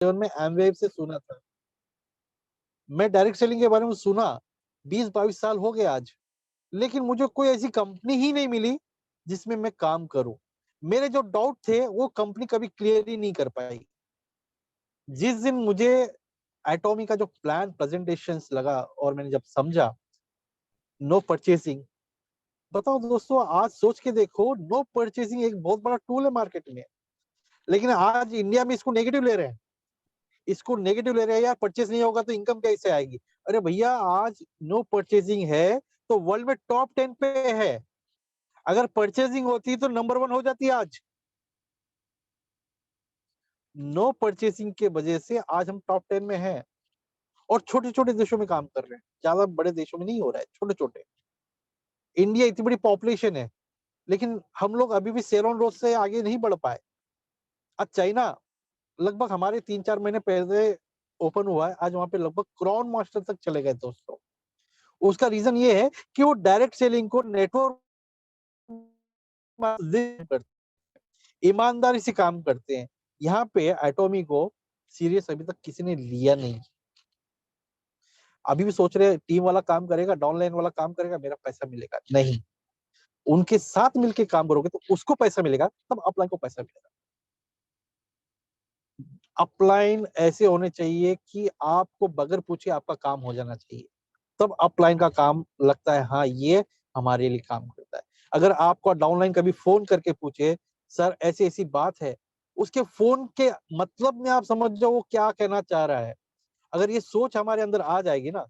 में एमवेव से सुना था, मैं डायरेक्ट सेलिंग के बारे में सुना, 20-22 साल हो गए आज, लेकिन मुझे कोई ऐसी कंपनी ही नहीं मिली जिसमें मैं काम करूं। मेरे जो डाउट थे वो कंपनी कभी क्लियर ही नहीं कर पाई। जिस दिन मुझे एटॉमी का जो प्लान प्रेजेंटेशन लगा और मैंने जब समझा नो परचेसिंग, बताओ दोस्तों, आज सोच के देखो, नो परचेसिंग एक बहुत बड़ा टूल है मार्केट में, लेकिन आज इंडिया में इसको नेगेटिव ले रहे हैं। इसको नेगेटिव ले रहे हैं, यार परचेस नहीं होगा तो इनकम कैसे आएगी। अरे भैया, आज नो परचेसिंग है तो वर्ल्ड में टॉप 10 पे है। अगर परचेसिंग होती तो नंबर 1 हो जाती आज। नो परचेसिंग के वजह से आज हम टॉप 10 में हैं, और छोटे छोटे देशों में काम कर रहे हैं, ज्यादा बड़े देशों में नहीं हो रहा है, छोटे छोटे। इंडिया इतनी बड़ी पॉपुलेशन है, लेकिन हम लोग अभी भी सेलोन रोड से आगे नहीं बढ़ पाए। आज चाइना लगभग हमारे 3-4 महीने पहले ओपन हुआ है, आज वहां पे लगभग क्राउन मास्टर तक चले गए दोस्तों। उसका रीजन ये है कि वो डायरेक्ट सेलिंग को नेटवर्क ईमानदारी से काम करते हैं। यहाँ पे एटॉमी को सीरियस अभी तक किसी ने लिया नहीं। अभी भी सोच रहे टीम वाला काम करेगा, डाउनलाइन वाला काम करेगा, मेरा पैसा मिलेगा, नहीं। उनके साथ मिलके काम करोगे तो उसको पैसा मिलेगा, तब अपलाइन को पैसा मिलेगा। अपलाइन ऐसे होने चाहिए कि आपको बगैर पूछे आपका काम हो जाना चाहिए, तब अपलाइन का काम लगता है हाँ ये हमारे लिए काम करता है। अगर आपको डाउनलाइन कभी फोन करके पूछे सर ऐसी ऐसी बात है, उसके फोन के मतलब में आप समझ जाओ वो क्या कहना चाह रहा है। अगर ये सोच हमारे अंदर आ जाएगी ना,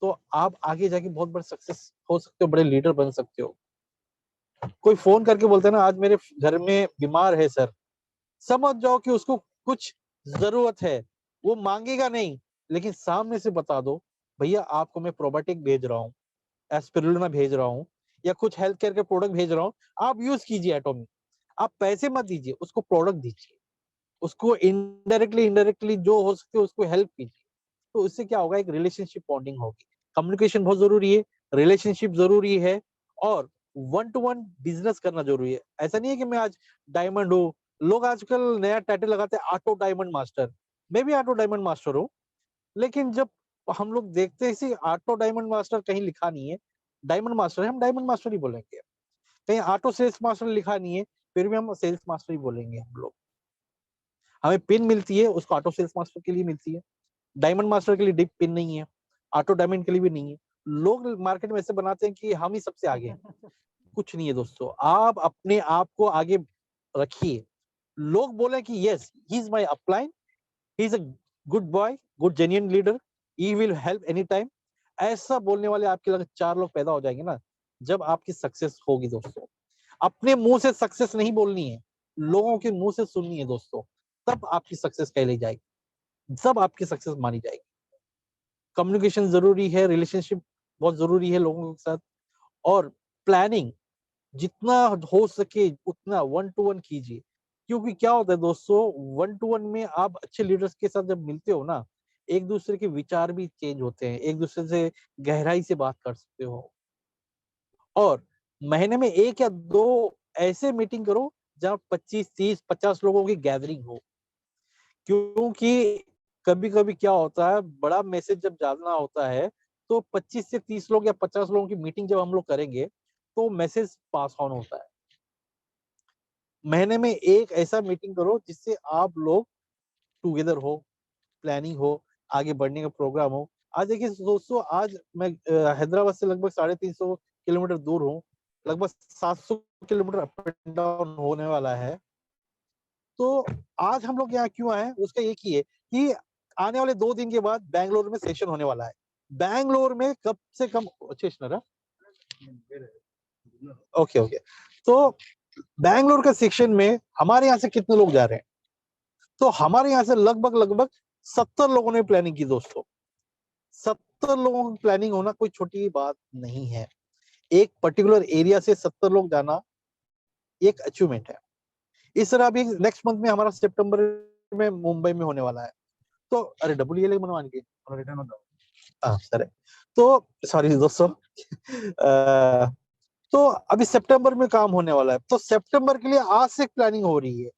तो आप आगे जाके बहुत बड़े सक्सेस हो सकते हो, बड़े लीडर बन सकते हो। कोई फोन करके बोलते हैं ना आज मेरे घर में बीमार है सर, समझ जाओ कि उसको कुछ जरूरत है। वो मांगेगा नहीं, लेकिन सामने से बता दो भैया आपको मैं प्रोबायोटिक भेज रहा हूँ, एस्पिरुलिना भेज रहा हूँ, या कुछ हेल्थ केयर के प्रोडक्ट भेज रहा हूँ, आप यूज कीजिए एटॉमी। आप पैसे मत दीजिए, उसको प्रोडक्ट दीजिए, उसको इनडायरेक्टली इनडायरेक्टली जो हो सके उसको हेल्प कीजिए। तो इससे क्या होगा, एक रिलेशनशिप बॉन्डिंग होगी। कम्युनिकेशन बहुत जरूरी है, रिलेशनशिप जरूरी है, और 1-to-1 बिजनेस करना जरूरी है। ऐसा नहीं है कि मैं आज डायमंड हूँ। लोग आजकल नया टाइटल लगाते हैं ऑटो डायमंड मास्टर। मैं भी ऑटो डायमंड मास्टर हूँ, लेकिन जब हम लोग देखते हैं इसी ऑटो डायमंड मास्टर कहीं लिखा नहीं है, डायमंड मास्टर है, हम डायमंड मास्टर ही बोलेंगे। कहीं ऑटो सेल्स मास्टर लिखा नहीं है, फिर भी हम सेल्स मास्टर ही बोलेंगे हम लोग। हमें पिन मिलती है, उसको ऑटो सेल्स मास्टर के लिए मिलती है, डायमंड मास्टर के लिए डिप पिन नहीं है, ऑटो डायमंड के लिए भी नहीं है। लोग मार्केट में ऐसे बनाते हैं कि हम ही सबसे आगे हैं। कुछ नहीं है दोस्तों, आप अपने आप को आगे रखिए। लोग बोले कि yes he is my upline, he is a good boy, good genuine leader, he will help any time. ऐसा बोलने वाले आपके लगे 4 लोग पैदा हो जाएंगे ना, जब आपकी सक्सेस होगी दोस्तों। अपने मुंह से सक्सेस नहीं बोलनी है, लोगों के मुंह से सुननी है दोस्तों, तब आपकी सक्सेस कहली जाएगी, तब आपकी सक्सेस मानी जाएगी। कम्युनिकेशन जरूरी है, रिलेशनशिप बहुत जरूरी है लोगों के साथ, और प्लानिंग जितना हो सके उतना 1-to-1 कीजिए। क्योंकि क्या होता है दोस्तों, 1-to-1 में आप अच्छे लीडर्स के साथ जब मिलते हो ना, एक दूसरे के विचार भी चेंज होते हैं, एक दूसरे से गहराई से बात कर सकते हो। और महीने में 1 या 2 ऐसे मीटिंग करो जहाँ 25-30-50 लोगों की गैदरिंग हो। क्योंकि कभी कभी क्या होता है, बड़ा मैसेज जब डालना होता है तो 25 से 30 लोग या 50 लोगों की मीटिंग जब हम लोग करेंगे तो मैसेज पास ऑन होता है। महीने में एक ऐसा मीटिंग करो जिससे आप लोग टुगेदर हो, प्लानिंग हो, आगे बढ़ने का प्रोग्राम हो। आज देखिए दोस्तों, आज मैं हैदराबाद से लगभग 350 किलोमीटर दूर हूँ, लगभग 700 किलोमीटर अप एंड डाउन होने वाला है। तो आज हम लोग यहाँ क्यों आए, उसका एक ही है कि आने वाले 2 दिन के बाद बैंगलोर में सेशन होने वाला है। बैंगलोर में कम से कम सेशनर, ओके ओके, तो बैंगलोर का सेक्शन में हमारे यहाँ से कितने लोग जा रहे हैं, तो हमारे यहाँ से लगभग लगभग 70 लोगों ने प्लानिंग की दोस्तों। 70 लोगों की प्लानिंग होना कोई छोटी बात नहीं है। एक पर्टिकुलर एरिया से 70 लोग जाना एक अचीवमेंट है। इस तरह अभी नेक्स्ट मंथ में हमारा सितंबर में मुंबई में होने वाला है। तो अरे डब्ल्यू मनवान की रिटर्न होता सर, तो सॉरी दोस्तों, तो अभी सितंबर में काम होने वाला है, तो सितंबर के लिए आज से प्लानिंग हो रही है।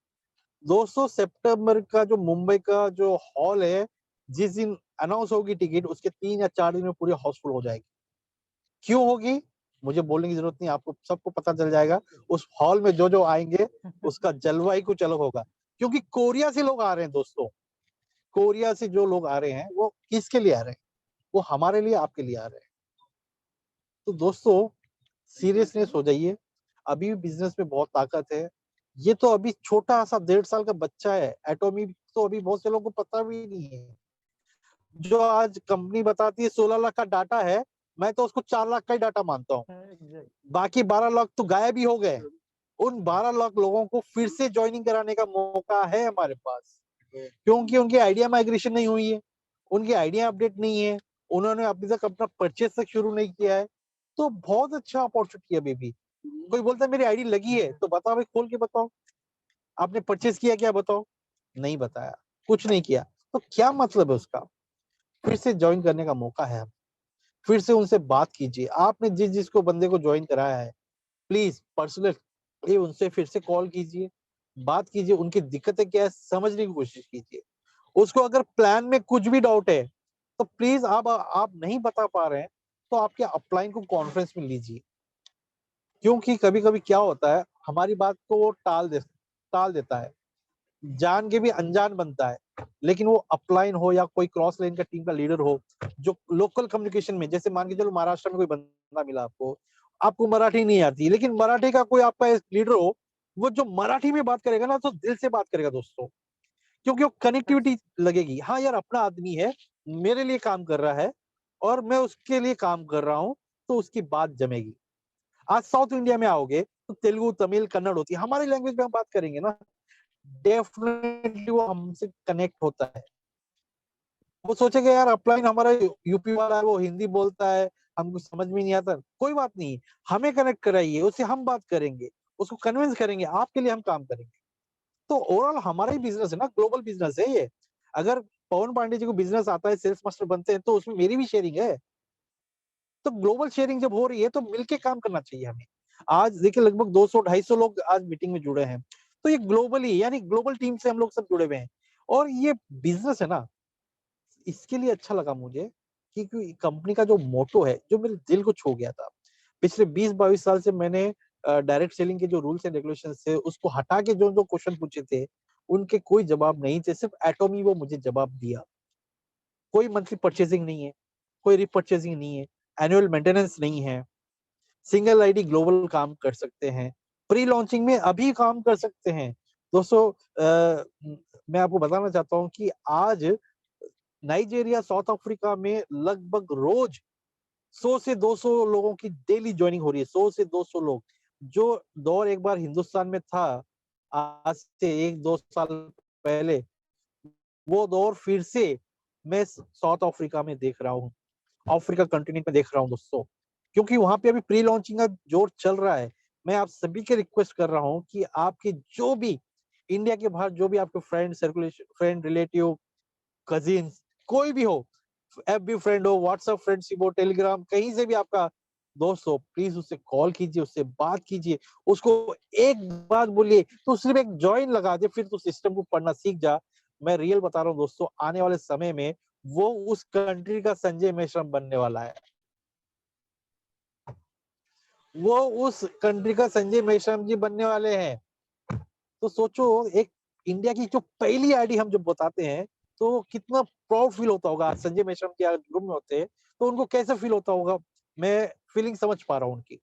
दोस्तों सितंबर का जो मुंबई का जो हॉल है, जिस दिन अनाउंस होगी टिकट, उसके 3 या 4 दिन में पूरी हाउसफुल हो जाएगी। क्यों होगी? मुझे बोलने की जरूरत नहीं, आपको सबको पता चल जाएगा। उस हॉल में जो-जो आएँगे, उसका जलवा ही कुछ अलग होगा। क्योंकि कोरिया से लोग आ रहे हैं दोस्तों। कोरिया से जो लोग आ रहे हैं, वो किसके लिए आ रहे हैं? वो हमारे लिए, आपके लिए आ रहे हैं। तो दोस्तों सीरियसनेस हो जाइए। अभी भी बिज़नेस में बहुत ताकत है। ये तो अभी छोटा-सा 1.5 साल का बच्चा है। एटॉमी तो अभी बहुत से लोगों को पता भी नहीं है। जो आज कंपनी बताती है 16 लाख का डाटा है, मैं तो उसको 4 लाख का ही डाटा मानता हूँ। बाकी 12 लाख तो गायब ही हो गए। उन 12 लाख लोगों को फिर से जॉइनिंग कराने का मौका है हमारे पास। क्योंकि उनकी आइडिया माइग्रेशन नहीं हुई है, उनकी आइडिया अपडेट नहीं है, उन्होंने अभी तक अपना परचेज़ तक शुरू नहीं किया है। तो बहुत अच्छा अपॉर्चुनिटी है अभी भी। कोई बोलता है मेरी आईडी लगी है, तो बताओ भाई, खोल के बताओ। आपने परचेज़ किया क्या बताओ? नहीं बताया, कुछ नहीं किया। तो क्या मतलब है उसका? फिर से जॉइन करने का मौका है। फिर से उनसे बात कीजिए। आपने जिसको बंदे को जॉइन कराया है, प्लीज़ पर्सनली उनसे फिर से कॉल कीजिए, बात कीजिए, उनकी दिक्कतें क्या है समझने की कोशिश कीजिए। उसको अगर प्लान में कुछ भी डाउट है, तो प्लीज़ आप नहीं बता पा रहे हैं, तो आपके अपलाइन को कॉन्फ्रेंस में लीजिए। क्योंकि कभी-कभी क्या होता है, हमारी बात को वो टाल देता है। जान के भी अनजान बनता है। लेकिन वो अपलाइन हो या कोई क्रॉस लाइन का टीम का लीडर हो, जो लोकल कम्युनिकेशन में, जैसे मान के चलो महाराष्ट्र में कोई बंदा मिला आपको, आपको मराठी नहीं आती, लेकिन मराठी का कोई आपका एक लीडर हो, वो जो मराठी में बात करेगा ना, तो दिल से बात करेगा दोस्तों। क्योंकि वो कनेक्टिविटी लगेगी। हाँ यार, अपना आदमी है, मेरे लिए काम कर रहा है और मैं उसके लिए काम कर रहा हूँ, तो उसकी बात जमेगी। आज साउथ इंडिया में आओगे, तो तेलुगु, तमिल, कन्नड़ होती है। हमारी लैंग्वेज में हम बात करेंगे ना, डेफिनेटली वो हमसे कनेक्ट होता है। वो सोचेगा यार अपलाइन हमारा यूपी वाला है, वो हिंदी बोलता है, हमको समझ में नहीं आता। कोई बात नहीं, हमें कनेक्ट कराइए, उससे हम बात करेंगे, उसको कन्विंस करेंगे, आपके लिए हम काम करेंगे। तो ओवरऑल हमारा ही बिज़नेस है ना, ग्लोबल बिज़नेस है ये। अगर पवन पांडे जी को बिज़नेस आता है, सेल्स मास्टर बनते हैं, तो उसमें मेरी भी शेयरिंग है। तो ग्लोबल शेयरिंग जब हो रही है, तो मिलके काम करना चाहिए हमें। आज देखिए लगभग 200 250 लोग आज मीटिंग में जुड़े हैं। तो ये ग्लोबली, यानी ग्लोबल टीम से हम लोग सब जुड़े हुए हैं। और ये बिज़नेस है ना, इसके लिए अच्छा लगा मुझे क्योंकि कंपनी का जो मोटो है, जो मेरे दिल को छू गया था। पिछले 20-22 साल से मैंने डायरेक्ट सेलिंग के जो रूल्स एंड रेगुलेशंस थे, उसको हटा के जो-जो क्वेश्चन पूछे थे, उनके कोई जवाब नहीं थे, सिर्फ एटॉमी वो मुझे जवाब दिया। कोई मंथली परचेजिंग नहीं है, कोई रीपरचेजिंग नहीं है, एनुअल मेंटेनेंस नहीं है, सिंगल आईडी ग्लोबल काम कर सकते हैं, प्री लॉन्चिंग में अभी काम कर सकते हैं। दोस्तों मैं आपको बताना चाहता हूँ कि आज नाइजीरिया, साउथ अफ्रीका में लगभग रोज 100 से 200 लोगों की डेली जॉइनिंग हो रही है, 100 से 200 लोग। जो दौर एक बार हिंदुस्तान में था, आज से 1-2 साल पहले, वो दौर फिर से मैं साउथ अफ्रीका में देख रहा हूँ, अफ्रीका कंटिनेंट में देख रहा हूँ दोस्तों। क्योंकि वहाँ पे अभी प्री लॉन्चिंग का जोर चल रहा है। मैं आप सभी के रिक्वेस्ट कर रहा हूँ कि आपके जो भी इंडिया के बाहर जो भी आपके फ्रेंड, रिलेटिव, कजिन्स, कोई भी हो, एफबी फ्रेंड हो, व्हाट्सएप फ्रेंडशिप हो, टेलीग्राम, कहीं से भी आपका दोस्त हो, प्लीज उससे कॉल कीजिए, उससे बात कीजिए, उसको एक बात बोलिए, तो सिर्फ एक जॉइन लगा दे, फिर तो सिस्टम को पढ़ना सीख जा। मैं रियल बता रहा हूँ दोस्तों, आने वाले समय में वो उस कंट्री का संजय मेश्राम बनने वाला है। वो उस कंट्री का संजय मेश्राम जी बनने वाले हैं। तो सोचो, एक इंडिया की जो पहली आईडी हम जब बताते हैं, तो कितना प्राउड फील होता होगा। संजय मेश्राम जी अगर ग्रुप में होते, तो उनको कैसे फील होता होगा, मैं फीलिंग समझ पा रहा हूँ उनकी।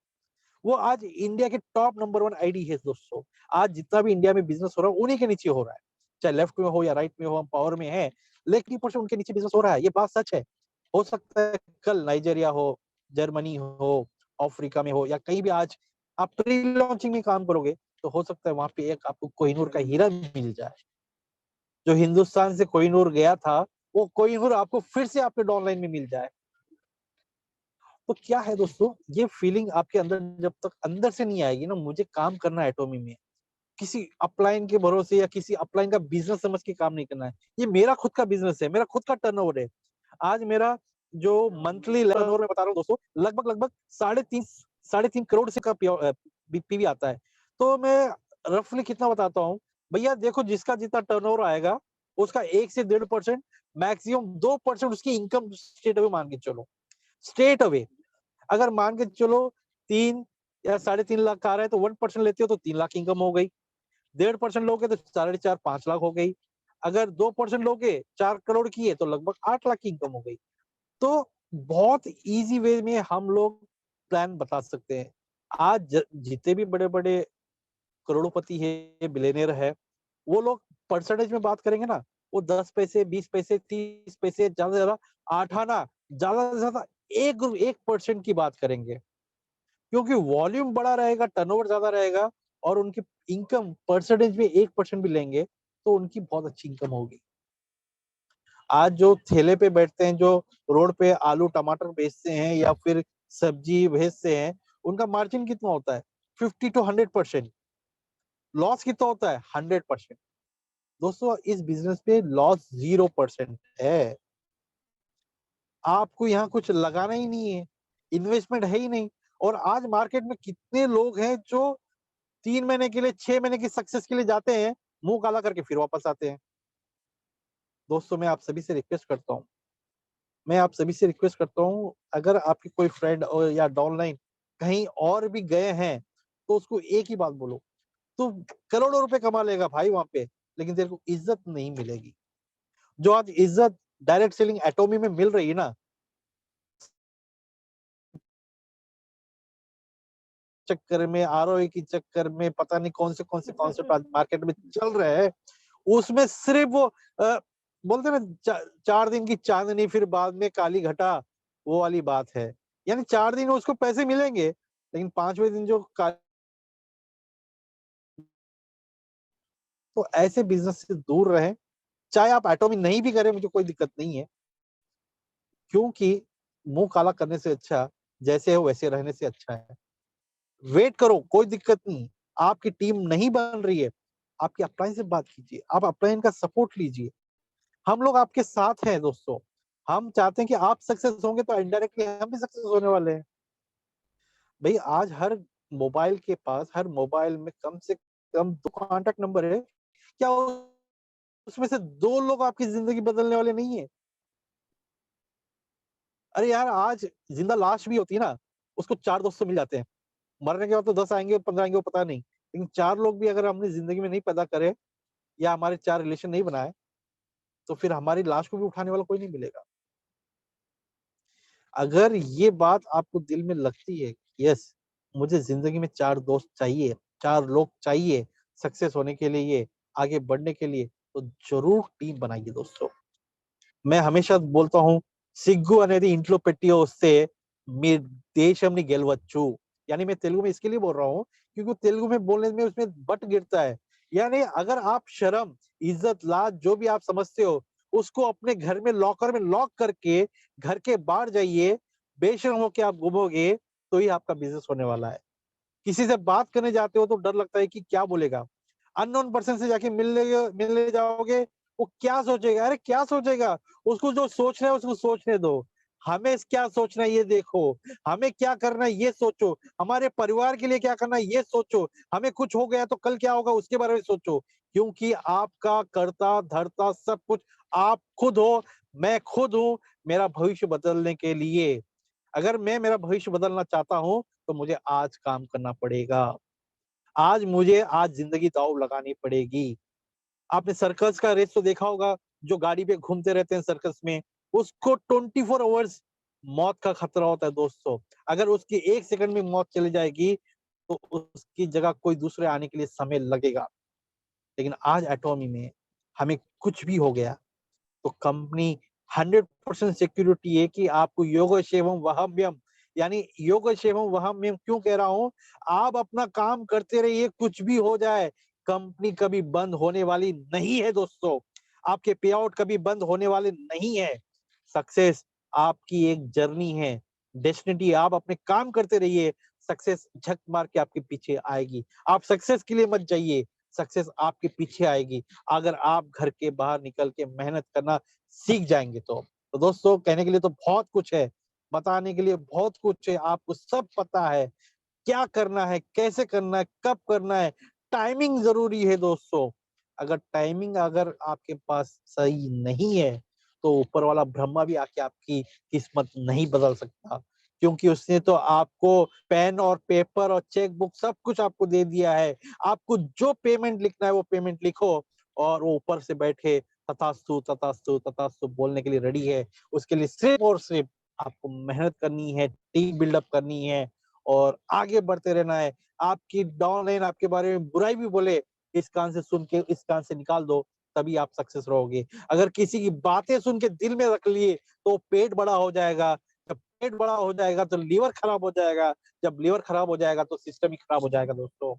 वो आज इंडिया के टॉप नंबर 1 आईडी है दोस्तों। आज जितना भी इंडिया में बिज़नेस हो रहा है, उन्हीं के नीचे हो रहा है। चाहे लेफ्ट में हो या राइट में हो, हम पावर में हैं, लेकिन ऊपर से उनके नीचे बिज़नेस हो रहा है, ये बात सच है। हो सकता है कल नाइजीरिया हो, जर्मनी हो, अफ्रीका में हो या कहीं भी आज आप प्री लॉन्चिंग में काम करोगे, तो हो सकता है वहाँ पे एक आपको कोहिनूर का हीरा मिल जाए। जो हिंदुस्तान से कोहिनूर गया था, वो कोहिनूर आपको फिर से आपके डाउनलाइन में मिल जाए। तो क्या है दोस्तों, ये फीलिंग आपके अंदर जब तक अंदर से नहीं आएगी ना, मुझे काम करना है एटॉमी में, किसी अपलाइन के भरोसे या किसी अपलाइन का बिज़नेस समझ के काम नहीं करना है। ये मेरा खुद का बिज़नेस है, मेरा खुद का टर्नओवर है। आज मेरा जो मंथली टर्नओवर मैं बता रहा हूँ दोस्तों, लगभग साढ़े 3 करोड़ से का पीवी आता है। तो मैं रफली कितना बताता हूँ, भैया देखो, जिसका जितना टर्नओवर आएगा उसका 1 से 1.5%, मैक्सिमम 2% उसकी इनकम स्ट्रेट अवे मान के चलो, स्ट्रेट अवे। अगर मान के चलो 3 या 3.5 लाख का आ रहा है तो 1% लेते हो तो 3 लाख इनकम हो गई। 1.5% लोगे तो 4.5 5 लाख हो गई। अगर 2% लोगे 4 करोड़ की है तो लगभग 8 लाख की इनकम हो गई। तो बहुत इजी वे में हम लोग प्लान बता सकते हैं। आज जितने भी बड़े बड़े करोड़पति है, बिलियनियर है, वो लोग परसेंटेज में बात करेंगे ना, वो 10 पैसे, 20 पैसे, 30 पैसे, ज्यादा से ज्यादा 8 आना, ज्यादा से ज्यादा 1% की बात करेंगे। क्योंकि वॉल्यूम बड़ा रहेगा, टर्नओवर ज्यादा रहेगा और उनकी इनकम परसेंटेज में 1% भी लेंगे तो उनकी बहुत अच्छी इनकम होगी। आज जो ठेले पे बैठते हैं, जो रोड पे आलू टमाटर बेचते हैं या फिर सब्जी बेचते हैं, उनका मार्जिन कितना होता है? 50 to 100%। लॉस कितना होता है? 100%। दोस्तों, इस बिजनेस पे लॉस 0% है। आपको यहाँ कुछ लगाना ही नहीं है, इन्वेस्टमेंट है ही नहीं। और आज मार्केट में कितने लोग हैं जो 3 महीने के लिए, 6 महीने की सक्सेस के लिए जाते हैं, मुंह काला करके फिर वापस आते हैं। दोस्तों, मैं आप सभी से रिक्वेस्ट करता हूँ, अगर आपके कोई फ्रेंड और या डाउनलाइन कहीं और भी गए हैं तो उसको एक ही बात बोलो, तू करोड़ों रुपए कमा लेगा भाई वहां पे, लेकिन तेरे को इज्जत नहीं मिलेगी। जो आज इज्जत डायरेक्ट सेलिंग एटोमी में मिल रही है ना, चक्कर में, आरओई के चक्कर में, पता नहीं कौन से कॉन्सेप्ट आज मार्केट में चल रहे हैं, उसमें सिर्फ वो बोलते हैं ना, 4 दिन की चांदनी फिर बाद में काली घटा, वो वाली बात है। यानी 4 दिन उसको पैसे मिलेंगे, लेकिन 5वें दिन जो तो ऐसे बिजनेस से दूर रहें। चाहे आप एटोमी नहीं भी करें, मुझे कोई दिक्कत नहीं है, क्योंकि मुंह काला करने से अच्छा जैसे है वैसे रहने से अच्छा है। वेट करो, कोई दिक्कत नहीं। आपकी टीम नहीं बन रही है, आपकी अपलाइन से बात कीजिए, आप अपलाइन का सपोर्ट लीजिए। हम लोग आपके साथ हैं दोस्तों। हम चाहते हैं कि आप सक्सेस होंगे तो इनडायरेक्टली हम भी सक्सेस होने वाले हैं। भाई आज हर मोबाइल के पास, हर मोबाइल में कम से कम 2 कॉन्टेक्ट नंबर है। क्या उसमें से 2 लोग आपकी जिंदगी बदलने वाले नहीं है? अरे यार, आज जिंदा लाश भी होती है ना, उसको 4 दोस्त तो मिल जाते हैं। मरने के बाद तो 10 आएंगे, 15 आएंगे, वो पता नहीं, लेकिन 4 लोग भी अगर हमने जिंदगी में नहीं पैदा करे या हमारे 4 रिलेशन नहीं बनाए, तो फिर हमारी लाश को भी उठाने वाला कोई नहीं मिलेगा। अगर ये बात आपको दिल में लगती है, यस, मुझे जिंदगी में 4 दोस्त चाहिए, 4 लोग चाहिए सक्सेस होने के लिए, आगे बढ़ने के लिए, तो जरूर टीम बनाइए दोस्तों। मैं हमेशा बोलता हूँ, सिग्गू अनेदी इंट्लो पेट्टियो वस्ते మీ దేశంని గెలవచ్చు। यानी मैं तेलुगु में इसके लिए बोल रहा हूँ क्योंकि तेलुगु में बोलने में उसमें बट गिरता है। यानी अगर आप शर्म, इज्जत, लाज जो भी आप समझते हो, उसको अपने घर में लॉकर में लॉक करके घर के बाहर जाइए, बेशर्म होके आप घूमोगे तो ही आपका बिजनेस होने वाला है। किसी से बात करने जाते हो तो डर लगता है कि क्या बोलेगा। अननोन पर्सन से जाके मिलने जाओगे, वो क्या सोचेगा? अरे क्या सोचेगा? उसको जो सोचना है उसको सोचने दो। हमें क्या सोचना है ये देखो, हमें क्या करना है ये सोचो, हमारे परिवार के लिए क्या करना है ये सोचो, हमें कुछ हो गया तो कल क्या होगा उसके बारे में सोचो। क्योंकि आपका कर्ता धर्ता सब कुछ आप खुद हो, मैं खुद हूँ, मेरा भविष्य बदलने के लिए। अगर मैं मेरा भविष्य बदलना चाहता हूँ तो मुझे आज काम करना पड़ेगा। आज जिंदगी दांव लगानी पड़ेगी। आपने सर्कस का रेस तो देखा होगा, जो गाड़ी पे घूमते रहते हैं सर्कस में, उसको 24 आवर्स मौत का खतरा होता है दोस्तों। अगर उसकी 1 सेकंड में मौत चली जाएगी तो उसकी जगह कोई दूसरे आने के लिए समय लगेगा। लेकिन आज एटॉमी में हमें कुछ भी हो गया तो कंपनी 100% सिक्योरिटी है कि आपको योगक्षेमम वहाम्यम, यानी योगक्षेमम वहाम्यम क्यों कह रहा हूं, आप अपना काम करते रहिए, कुछ भी हो जाए कंपनी कभी बंद होने वाली नहीं है दोस्तों। आपके पे आउट कभी बंद होने वाले नहीं है। सक्सेस आपकी एक जर्नी है, डेस्टिनी। आप अपने काम करते रहिए, सक्सेस झक मार के आपके पीछे आएगी। आप सक्सेस के लिए मत जाइए, सक्सेस आपके पीछे आएगी अगर आप घर के बाहर निकल के मेहनत करना सीख जाएंगे तो दोस्तों, कहने के लिए तो बहुत कुछ है, बताने के लिए बहुत कुछ है, आपको सब पता है क्या करना है, कैसे करना है, कब करना है। टाइमिंग जरूरी है दोस्तों। अगर टाइमिंग अगर आपके पास सही नहीं है, तो ऊपर वाला ब्रह्मा भी आके आपकी किस्मत नहीं बदल सकता। क्योंकि उसने तो आपको पेन और पेपर और चेक बुक सब कुछ आपको दे दिया है। आपको जो पेमेंट लिखना है वो पेमेंट लिखो, और वो ऊपर से बैठे तथास्तु तथास्तु तथास्तु बोलने के लिए रेडी है। उसके लिए सिर्फ और सिर्फ आपको मेहनत करनी है, टीम बिल्डअप करनी है और आगे बढ़ते रहना है। आपकी डाउनलाइन आपके बारे में बुराई भी बोले, इस कान से सुन के इस कान से निकाल दो, तभी आप सक्सेस रहोगे। अगर किसी की बातें सुन के दिल में रख लिए तो पेट बड़ा हो जाएगा। जब पेट बड़ा हो जाएगा तो लीवर खराब हो जाएगा। जब लीवर खराब हो जाएगा तो सिस्टम ही खराब हो जाएगा दोस्तों।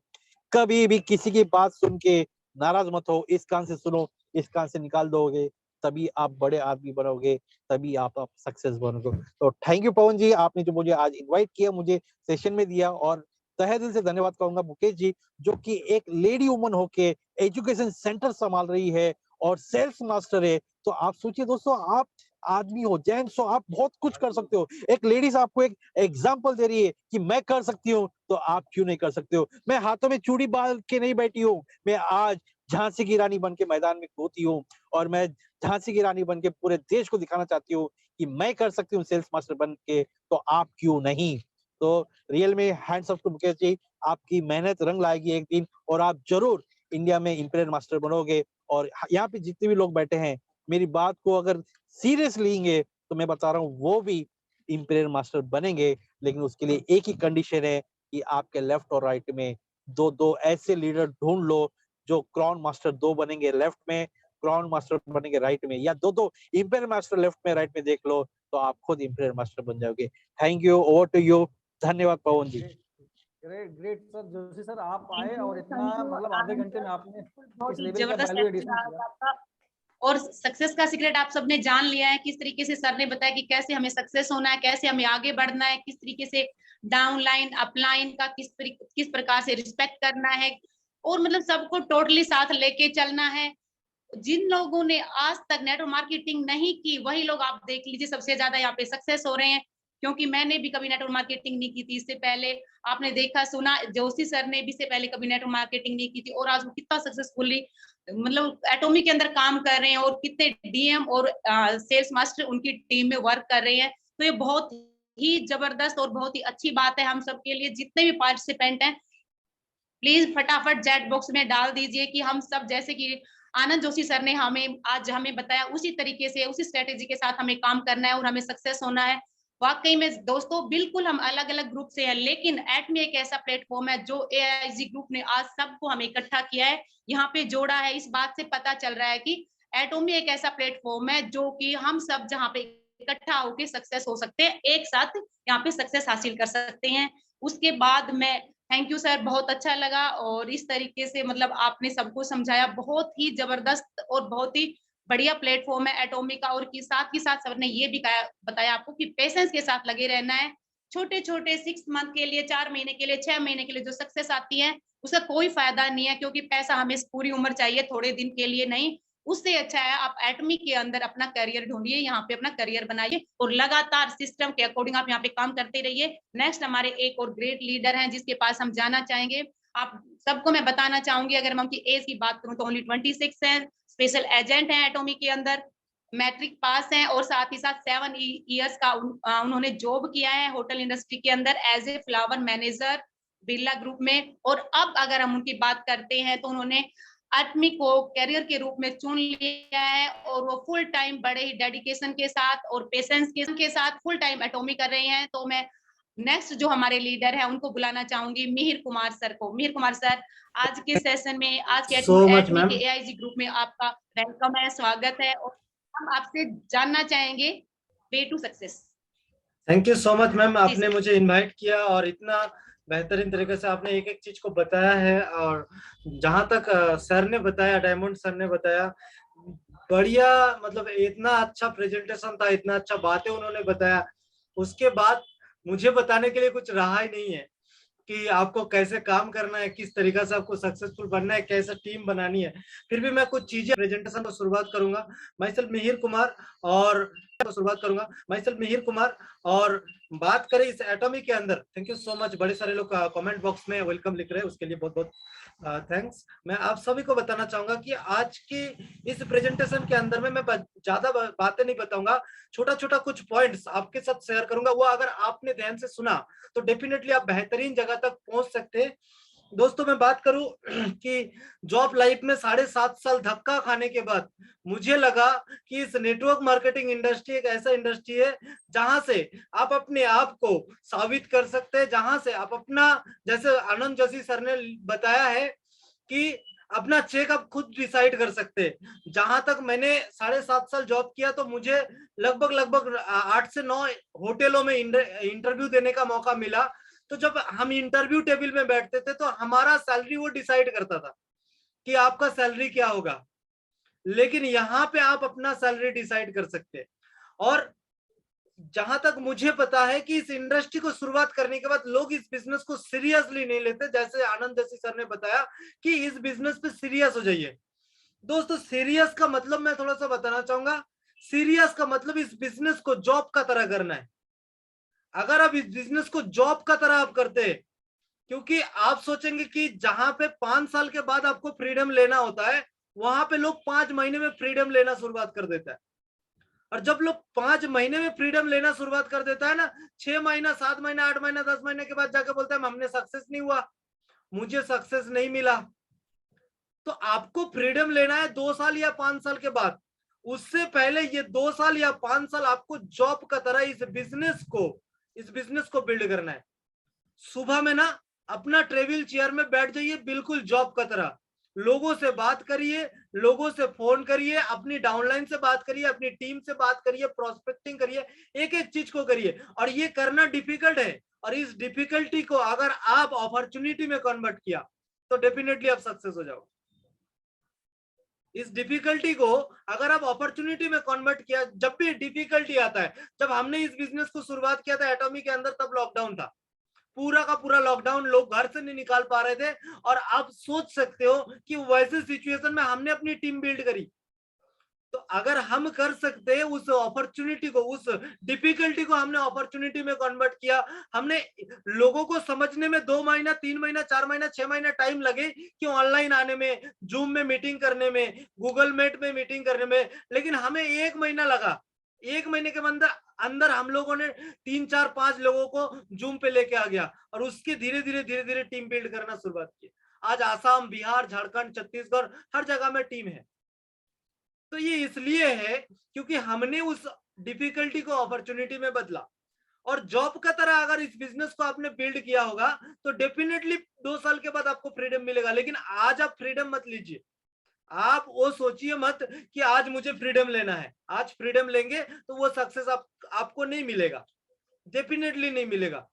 कभी भी किसी की बात सुन के नाराज मत हो। इस कान से सुनो, इस कान से निकाल दोगे, तभी आप बड़े आदमी बनोगे, तभी आप सक्सेस बनोगे। तो थैंक यू पवन जी, आपने जो मुझे आज इनवाइट किया, मुझे सेशन में दिया, और तहे दिल से धन्यवाद कहूंगा मुकेश जी, जो कि एक लेडी वुमन होके एजुकेशन सेंटर संभाल रही है और सेल्स मास्टर है। तो आप सोचिए दोस्तों, आप आदमी हो, जेंट्स हो, आप बहुत कुछ कर सकते हो। एक लेडीज आपको एक एग्जाम्पल दे रही है कि मैं कर सकती हूँ, तो आप क्यों नहीं कर सकते हो। मैं हाथों में चूड़ी बांध के नहीं बैठी हूँ, मैं आज झांसी की रानी बन के मैदान में कूदती हूँ, और मैं झांसी की रानी बन के पूरे देश को दिखाना चाहती हूँ कि मैं कर सकती हूँ सेल्स मास्टर बन के, तो आप क्यों नहीं। तो रियल में hands of to Mukesh ji, आपकी मेहनत रंग लाएगी एक दिन, और आप जरूर इंडिया में इंपीरियल मास्टर बनोगे। और यहाँ पे जितने भी लोग बैठे हैं, मेरी बात को अगर सीरियस लेंगे तो मैं बता रहा हूँ वो भी इंपीरियल मास्टर बनेंगे। लेकिन उसके लिए एक ही कंडीशन है कि आपके लेफ्ट और राइट में दो दो ऐसे लीडर ढूंढ लो, जो क्राउन मास्टर दो बनेंगे लेफ्ट में, क्राउन मास्टर बनेंगे राइट में, या दो दो इंपीरियल मास्टर लेफ्ट में राइट में देख लो, तो आप खुद इंपीरियल मास्टर बन जाओगे। Thank you, over to you. धन्यवाद Pawan ji. Great great sir, Joshi sir आप थैंक आए यू, और इतना थैंक यू मतलब आधे आनंद घंटे सर। में आपने बहुत इस ही लेवल का जबरदस्त वैल्यू सेशन एडिशन रहा किया। आपका। और सक्सेस का सीक्रेट आप सबने जान लिया है, किस तरीके से सर ने बताया कि कैसे हमें सक्सेस होना है, कैसे हमें आगे बढ़ना है, किस तरीके से डाउन लाइन अपलाइन का किस प्रकार से रिस्पेक्ट करना है, और मतलब सबको टोटली साथ लेके चलना है। जिन लोगों ने आज तक नेटवर्क मार्केटिंग नहीं की, वही लोग आप देख लीजिए सबसे ज्यादा यहाँ पे सक्सेस हो रहे हैं। क्योंकि मैंने भी कभी नेटवर्क मार्केटिंग नहीं की थी इससे पहले, आपने देखा सुना जोशी सर ने भी से पहले कभी नेटवर्क मार्केटिंग नहीं की थी, और आज वो कितना सक्सेसफुली मतलब एटॉमी के अंदर काम कर रहे हैं, और कितने डीएम और सेल्स मास्टर उनकी टीम में वर्क कर रहे हैं। तो ये बहुत ही जबरदस्त और बहुत ही अच्छी बात है हम सबके लिए। जितने भी पार्टिसिपेंट हैं, प्लीज फटाफट चैट बॉक्स में डाल दीजिए कि हम सब, जैसे कि आनंद जोशी सर ने हमें बताया, उसी तरीके से उसी स्ट्रेटेजी के साथ हमें काम करना है और हमें सक्सेस होना है। वाकई में दोस्तों, बिल्कुल हम अलग अलग ग्रुप से हैं, लेकिन एटमी एक ऐसा प्लेटफॉर्म है जो एआईजी ग्रुप ने आज सबको हमें इकट्ठा किया है, यहाँ पे जोड़ा है। इस बात से पता चल रहा है कि एटोमी एक ऐसा प्लेटफॉर्म है जो कि हम सब जहाँ पे इकट्ठा होकर सक्सेस हो सकते हैं, एक साथ यहाँ पे सक्सेस हासिल कर सकते हैं। उसके बाद मैं थैंक यू सर, बहुत अच्छा लगा, और इस तरीके से मतलब आपने सबको समझाया, बहुत ही जबरदस्त और बहुत ही बढ़िया प्लेटफॉर्म है एटॉमी का। और साथ ही साथ सर ने ये भी बताया आपको कि पेशेंस के साथ लगे रहना है। छोटे छोटे 6 मंथ के लिए, 4 महीने के लिए, 6 महीने के लिए जो सक्सेस आती है, उसका कोई फायदा नहीं है, क्योंकि पैसा हमें पूरी उम्र चाहिए, थोड़े दिन के लिए नहीं। उससे अच्छा है आप एटमी के अंदर अपना करियर ढूंढिए, यहाँ पे अपना करियर बनाइए, और लगातार सिस्टम के अकॉर्डिंग आप यहाँ पे काम करते रहिए। नेक्स्ट हमारे एक और ग्रेट लीडर हैं जिसके पास हम जाना चाहेंगे। आप सबको मैं बताना चाहूंगी, अगर मैं उनकी एज की बात करूं तो ओनली 26 है, स्पेशल एजेंट है एटॉमी के अंदर, मैट्रिक पास हैं, और साथ ही साथ 7 इयर्स का उन्होंने जॉब किया है होटल इंडस्ट्री के अंदर as a floor manager Birla group में। और अब अगर हम उनकी बात करते हैं तो उन्होंने एटमी को करियर के रूप में चुन लिया है, और वो फुल टाइम बड़े ही डेडिकेशन के साथ और पेशेंस के साथ फुल टाइम एटॉमी कर रहे हैं। तो मैं नेक्स्ट जो हमारे लीडर है उनको बुलाना चाहूंगी, मिहिर कुमार सर को। मिहिर कुमार सर, आज के सेशन में, आज के सो मच एटमी मैम। के एआईजी ग्रुप में आपका वेलकम है, स्वागत है, और हम आपसे जानना चाहेंगे way to success. Thank you so much ma'am, जी आपने सर। मुझे इनवाइट किया और इतना बेहतरीन तरीके से आपने एक एक चीज को बताया है। और जहां तक सर ने बताया, डायमंड सर ने बताया, बढ़िया, मतलब इतना अच्छा प्रेजेंटेशन था, इतना अच्छा बातें उन्होंने बताया। उसके बाद मुझे बताने के लिए कुछ रहा ही नहीं है कि आपको कैसे काम करना है, किस तरीके से आपको सक्सेसफुल बनना है, कैसे टीम बनानी है। फिर भी मैं कुछ चीजें प्रेजेंटेशन को शुरुआत करूंगा। मैं सिर्फ मिहिर कुमार और बात करें इस एटॉमी के अंदर, थैंक यू सो मच, बड़े सारे लोग कमेंट बॉक्स में वेलकम लिख रहे हैं, उसके लिए बहुत बहुत थैंक्स। मैं आप सभी को बताना चाहूंगा कि आज की इस प्रेजेंटेशन के अंदर में मैं ज्यादा बातें नहीं बताऊंगा, छोटा छोटा कुछ पॉइंट्स आपके साथ शेयर करूंगा। वो अगर आपने ध्यान से सुना तो डेफिनेटली आप बेहतरीन जगह तक पहुंच सकते हैं। दोस्तों मैं बात करूं कि जॉब लाइफ में 7.5 साल धक्का खाने के बाद मुझे लगा कि इस नेटवर्क मार्केटिंग इंडस्ट्री एक ऐसा इंडस्ट्री है जहां से आप अपने आप को साबित कर सकते हैं, जहां से आप अपना, जैसे आनंद जोशी सर ने बताया है कि अपना चेक आप खुद डिसाइड कर सकते हैं। जहां तक मैंने 7.5 साल जॉब किया तो मुझे लगभग 8 से 9 होटलों में इंटरव्यू देने का मौका मिला। तो जब हम इंटरव्यू टेबल में बैठते थे तो हमारा सैलरी वो डिसाइड करता था कि आपका सैलरी क्या होगा, लेकिन यहाँ पे आप अपना सैलरी डिसाइड कर सकते हैं। और जहां तक मुझे पता है कि इस इंडस्ट्री को शुरुआत करने के बाद लोग इस बिजनेस को सीरियसली नहीं लेते, जैसे आनंद जोशी सर ने बताया कि इस बिजनेस पे सीरियस हो जाइए। दोस्तों सीरियस का मतलब मैं थोड़ा सा बताना चाहूंगा, सीरियस का मतलब इस बिजनेस को जॉब का तरह करना है। अगर आप इस बिजनेस को जॉब का तरह आप करते हैं, क्योंकि आप सोचेंगे कि जहां पे 5 साल के बाद आपको फ्रीडम लेना होता है, वहां पे लोग 5 महीने में फ्रीडम लेना शुरुआत कर देता है। और जब लोग 5 महीने में फ्रीडम लेना शुरुआत कर देता है ना, 6 महीना, 7 महीना, 8 महीना, 10 महीने के बाद जाकर बोलता है हमने सक्सेस नहीं हुआ, मुझे सक्सेस नहीं मिला। तो आपको फ्रीडम लेना है 2 साल या 5 साल के बाद। उससे पहले ये 2 साल या 5 साल आपको जॉब का तरह इस बिजनेस को बिल्ड करना है। सुबह में ना अपना ट्रेवल चेयर में बैठ जाइए, बिल्कुल जॉब का तरह लोगों से बात करिए, लोगों से फोन करिए, अपनी डाउनलाइन से बात करिए, अपनी टीम से बात करिए, प्रोस्पेक्टिंग करिए, एक एक चीज को करिए। और ये करना डिफिकल्ट है, और इस डिफिकल्टी को अगर आप अपॉर्चुनिटी में कन्वर्ट किया तो डेफिनेटली आप सक्सेस हो जाओगे। इस डिफिकल्टी को अगर आप अपॉर्चुनिटी में कन्वर्ट किया, जब भी डिफिकल्टी आता है, जब हमने इस बिजनेस को शुरुआत किया था एटॉमी के अंदर, तब लॉकडाउन था, पूरा का पूरा लॉकडाउन, लोग घर से नहीं निकाल पा रहे थे। और आप सोच सकते हो कि वैसे सिचुएशन में हमने अपनी टीम बिल्ड करी। तो अगर हम कर सकते हैं, उस अपॉर्चुनिटी को, उस डिफिकल्टी को हमने अपॉर्चुनिटी में कन्वर्ट किया। हमने लोगों को समझने में 2 महीना, 3 महीना, 4 महीना, 6 महीना टाइम लगे कि ऑनलाइन आने में, जूम में मीटिंग करने में, गूगल मीट में मीटिंग करने में, लेकिन हमें 1 महीना लगा। 1 महीने के अंदर हम लोगों ने 3, 4, 5 लोगों को जूम पे लेके आ गया, और उसके धीरे धीरे टीम बिल्ड करना शुरुआत की। आज आसाम, बिहार, झारखंड, छत्तीसगढ़, हर जगह में टीम है। तो ये इसलिए है क्योंकि हमने उस डिफिकल्टी को अपॉर्चुनिटी में बदला। और जॉब का तरह अगर इस बिजनेस को आपने बिल्ड किया होगा तो डेफिनेटली 2 साल के बाद आपको फ्रीडम मिलेगा। लेकिन आज आप फ्रीडम मत लीजिए, आप वो सोचिए मत कि आज मुझे फ्रीडम लेना है। आज फ्रीडम लेंगे तो वो सक्सेस आपको नहीं मिलेगा, डेफिनेटली नहीं मिलेगा।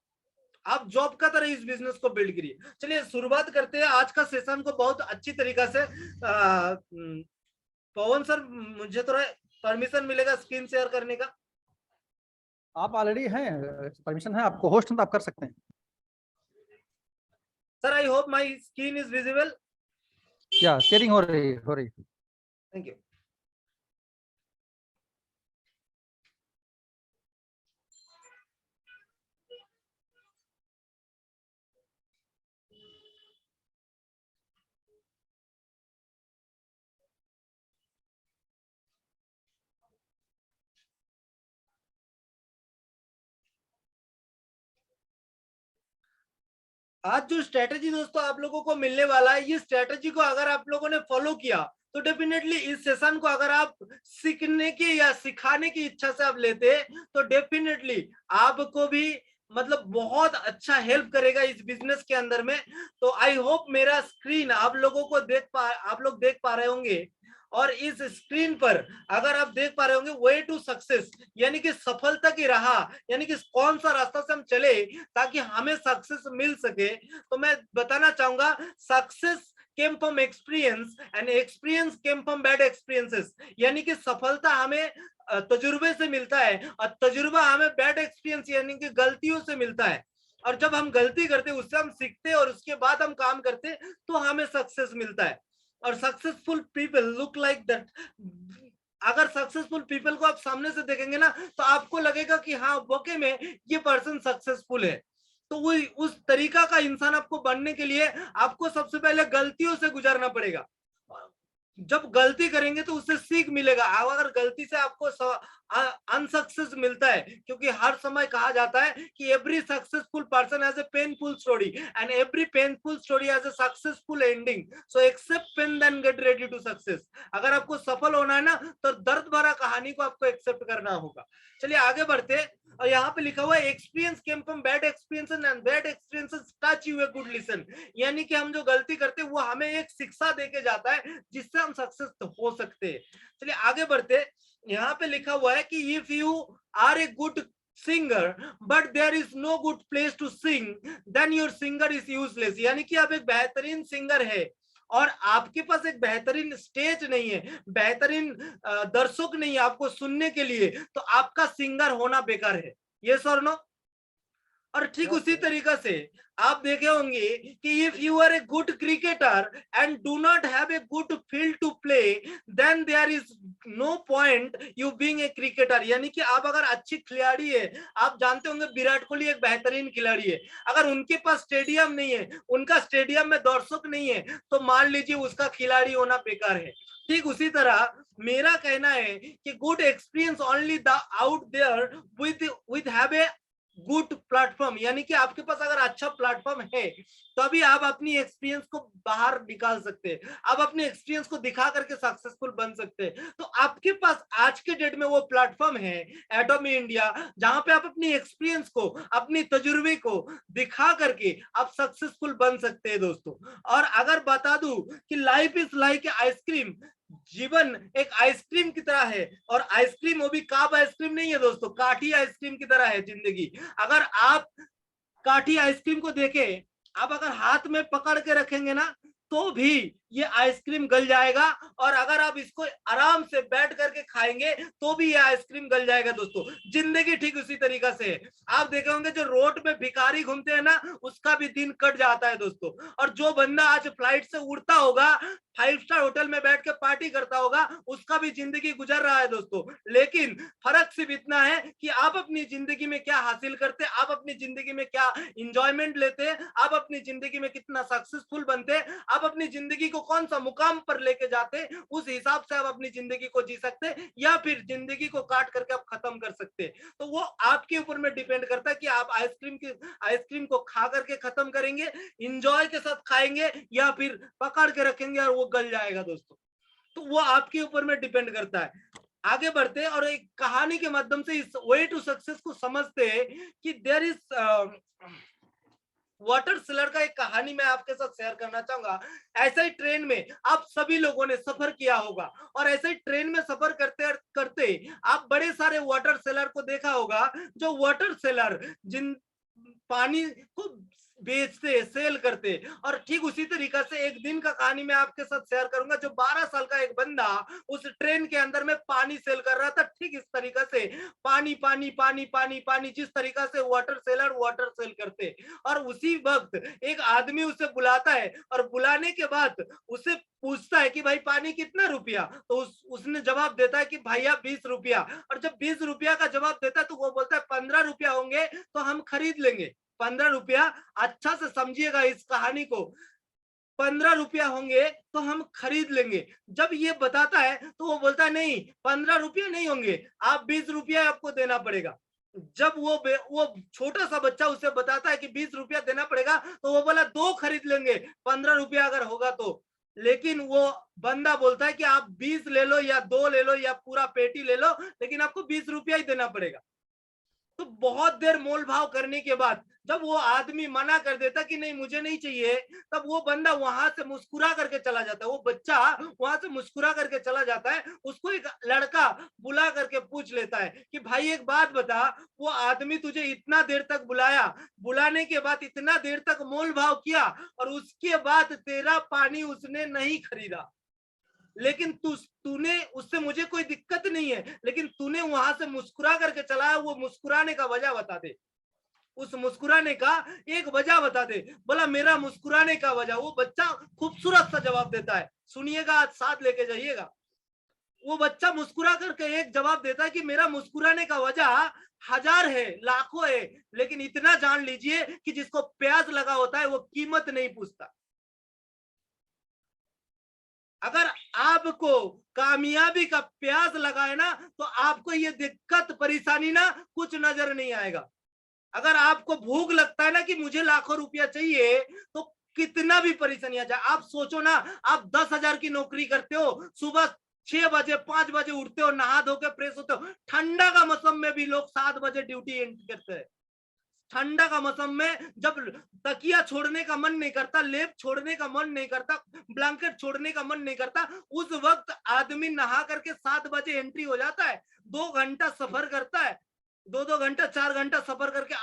आप जॉब का तरह इस बिजनेस को बिल्ड करिए। चलिए शुरुआत करते हैं आज का सेशन को बहुत अच्छी तरीका से। पवन सर, मुझे थोड़ा परमिशन मिलेगा स्क्रीन शेयर करने का? आप ऑलरेडी हैं, परमिशन है आपको, होस्ट हैं तो आप कर सकते हैं। Sir I hope my screen is visible. या शेयरिंग हो रही। Thank you. आज जो स्ट्रेटेजी दोस्तों आप लोगों को मिलने वाला है, ये स्ट्रेटेजी को अगर आप लोगों ने फॉलो किया तो डेफिनेटली इस सेशन को अगर आप सीखने की या सिखाने की इच्छा से आप लेते तो डेफिनेटली आपको भी मतलब बहुत अच्छा हेल्प करेगा इस बिजनेस के अंदर में। तो आई होप मेरा स्क्रीन आप लोग देख पा रहे होंगे, और इस स्क्रीन पर अगर आप देख पा रहे होंगे वे टू सक्सेस, यानी कि सफलता की राह, यानी कि कौन सा रास्ता से हम चले ताकि हमें सक्सेस मिल सके। तो मैं बताना चाहूंगा, success came from experience and experience came from bad experiences, यानी कि सफलता हमें तजुर्बे से मिलता है, और तजुर्बा हमें बैड एक्सपीरियंस यानी कि गलतियों से मिलता है। और जब हम गलती करते उससे हम सीखते और उसके बाद हम काम करते तो हमें सक्सेस मिलता है। और successful people look like that. अगर सक्सेसफुल पीपल को आप सामने से देखेंगे ना तो आपको लगेगा कि हाँ वाकई में ये पर्सन सक्सेसफुल है। तो वो उस तरीका का इंसान आपको बनने के लिए आपको सबसे पहले गलतियों से गुजरना पड़ेगा। जब गलती करेंगे तो उससे सीख मिलेगा। अगर गलती से आपको अनसक्सेस मिलता है, क्योंकि हर समय कहा जाता है कि every successful person has a painful story and every painful story has a successful ending, so accept pain then get ready to success. अगर आपको सफल होना है ना तो दर्द भरा कहानी को आपको एक्सेप्ट करना होगा। चलिए आगे बढ़ते। और यहाँ पे लिखा हुआ है experience came from bad experiences and bad experiences touch U a good lesson. यानी कि हम जो गलती करते हैं वो हमें एक शिक्षा देके जाता है जिससे हम सक्सेस हो सकते हैं। चलिए आगे बढ़ते। यहाँ पे लिखा हुआ है कि if you are a good singer but there is no good place to sing then your singer is useless. यानी कि आप एक बेहतरीन सिंगर है और आपके पास एक बेहतरीन स्टेज नहीं है, बेहतरीन दर्शक नहीं है आपको सुनने के लिए, तो आपका सिंगर होना बेकार है। यस और नो? और ठीक उसी तरीके से आप देखे होंगे कि if you are a good cricketer and do not have a good field to play then there is no point you being a cricketer. यानी कि आप अगर अच्छी खिलाड़ी है, आप जानते होंगे विराट कोहली एक बेहतरीन खिलाड़ी है, अगर उनके पास स्टेडियम नहीं है, उनका स्टेडियम में दर्शक नहीं है, तो मान लीजिए उसका खिलाड़ी होना बेकार है। ठीक उसी तरह मेरा कहना है कि good experience only the out there with have a good platform. यानी कि आपके पास अगर अच्छा प्लेटफॉर्म है तभी आप अपनी एक्सपीरियंस को बाहर निकाल सकते हैं, आप अपने एक्सपीरियंस को दिखा करके सक्सेसफुल बन सकते हैं। तो आपके पास आज के डेट में वो प्लेटफॉर्म है एटॉमी इंडिया, जहां पे आप अपनी एक्सपीरियंस को, अपनी तजुर्बे को दिखा करके आप सक्सेसफुल बन सकते हैं दोस्तों। और अगर बता दूं कि लाइफ इज लाइक आइसक्रीम, जीवन एक आइसक्रीम की तरह है, और आइसक्रीम वो भी काप आइसक्रीम नहीं है दोस्तों, काठी आइसक्रीम की तरह है जिंदगी। अगर आप काठी आइसक्रीम को देखें, आप अगर हाथ में पकड़ के रखेंगे ना तो भी ये आइसक्रीम गल जाएगा, और अगर आप इसको आराम से बैठ करके खाएंगे तो भी ये आइसक्रीम गल जाएगा दोस्तों। जिंदगी ठीक उसी तरीका से है। आप देखे होंगे जो रोड पे भिखारी घूमते हैं ना, उसका भी दिन कट जाता है दोस्तों। और जो बंदा आज फ्लाइट से उड़ता होगा, 5 स्टार होटल में बैठ के पार्टी करता होगा, उसका भी जिंदगी गुजर रहा है दोस्तों। लेकिन फर्क सिर्फ इतना है कि आप अपनी जिंदगी में क्या हासिल करते, आप अपनी जिंदगी में क्या इंजॉयमेंट लेते, आप अपनी जिंदगी में कितना सक्सेसफुल बनते, आप अपनी जिंदगी को कौन सा मुकाम पर लेके जाते, उस हिसाब से आप अपनी जिंदगी को जी सकते, या फिर जिंदगी को काट करके आप खत्म कर सकते। तो वो आपके ऊपर में डिपेंड करता है कि आप आइसक्रीम को खा करके खत्म करेंगे, इंजॉय के साथ खाएंगे, या फिर पकड़ के रखेंगे और वो गल जाएगा दोस्तों। तो वो आपके ऊपर में डिपेंड करता है। आगे बढ़ते हैं और एक कहानी के माध्यम से इस वे टू सक्सेस को समझते हैं कि देयर इज वाटर सेलर का एक कहानी मैं आपके साथ शेयर करना चाहूंगा। ऐसे ही ट्रेन में आप सभी लोगों ने सफर किया होगा, और ऐसे ही ट्रेन में सफर करते करते आप बड़े सारे वाटर सेलर को देखा होगा, जो वाटर सेलर जिन पानी को बेचते, सेल करते। और ठीक उसी तरीका से एक दिन का कहानी मैं आपके साथ शेयर करूंगा, जो 12 साल का एक बंदा उस ट्रेन के अंदर में पानी सेल कर रहा था। ठीक इस तरीका से पानी पानी पानी पानी पानी, जिस तरीका से वाटर सेलर वाटर सेल करते। और उसी वक्त एक आदमी उसे बुलाता है, और बुलाने के बाद उसे पूछता है कि भाई पानी कितना रुपया, तो उसने जवाब देता है कि भैया 20 रुपया। और जब 20 रुपया का जवाब देता है तो वो बोलता है 15 रुपया होंगे तो हम खरीद लेंगे। 15 रुपया, अच्छा से समझिएगा इस कहानी को, 15 रुपया होंगे तो हम खरीद लेंगे। जब ये बताता है तो वो बोलता है नहीं, 15 रुपया नहीं होंगे, आप 20 रुपया आपको देना पड़ेगा। जब वो छोटा सा बच्चा उसे बताता है कि 20 रुपया देना पड़ेगा, तो वो बोला 2 खरीद लेंगे 15 रुपया अगर होगा तो। लेकिन वो बंदा बोलता है कि आप 20 ले लो या 2 ले लो या पूरा पेटी ले लो, लेकिन आपको 20 रुपया ही देना पड़ेगा। तो बहुत देर मोल भाव करने के बाद जब वो आदमी मना कर देता कि नहीं मुझे नहीं चाहिए, तब वो बंदा वहां से मुस्कुरा करके चला जाता है, वो बच्चा वहां से मुस्कुरा करके चला जाता है। उसको एक लड़का बुला करके पूछ लेता है कि भाई एक बात बता, वो आदमी तुझे इतना देर तक बुलाया, बुलाने के बाद इतना देर तक मोल भाव किया, और उसके बाद तेरा पानी उसने नहीं खरीदा, लेकिन तूने उससे, मुझे कोई दिक्कत नहीं है, लेकिन तूने वहां से मुस्कुरा करके चलाया, वो मुस्कुराने का वजह बता दे, उस मुस्कुराने का एक वजह बता दे। बोला मेरा मुस्कुराने का वजह। वो बच्चा खूबसूरत सा जवाब देता है, सुनिएगा, आज साथ लेके जाइएगा। वो बच्चा मुस्कुरा करके एक जवाब देता है कि मेरा मुस्कुराने का वजह 1000 है, लाखों है, लेकिन इतना जान लीजिए कि जिसको प्याज लगा होता है वो कीमत नहीं पूछता। अगर आपको कामयाबी का प्याज लगा है ना, तो आपको ये दिक्कत परेशानी ना कुछ नजर नहीं आएगा। अगर आपको भूख लगता है ना कि मुझे लाखों रुपया चाहिए, तो कितना भी परेशानी आ जाए, आप सोचो ना, आप 10,000 की नौकरी करते हो, सुबह 6 बजे 5 बजे उठते हो, नहा धो के फ्रेश होते हो, ठंडा का मौसम में भी लोग 7 बजे ड्यूटी एंड करते हैं। ठंडा का मौसम में जब तकिया छोड़ने का मन नहीं करता, लेप छोड़ने का मन नहीं करता, ब्लैंकेट छोड़ने का मन नहीं करता, उस वक्त आदमी नहा करके 7 बजे एंट्री हो जाता है, 2 घंटा सफर करता है, 2-2 घंटा 4 घंटा सफर करके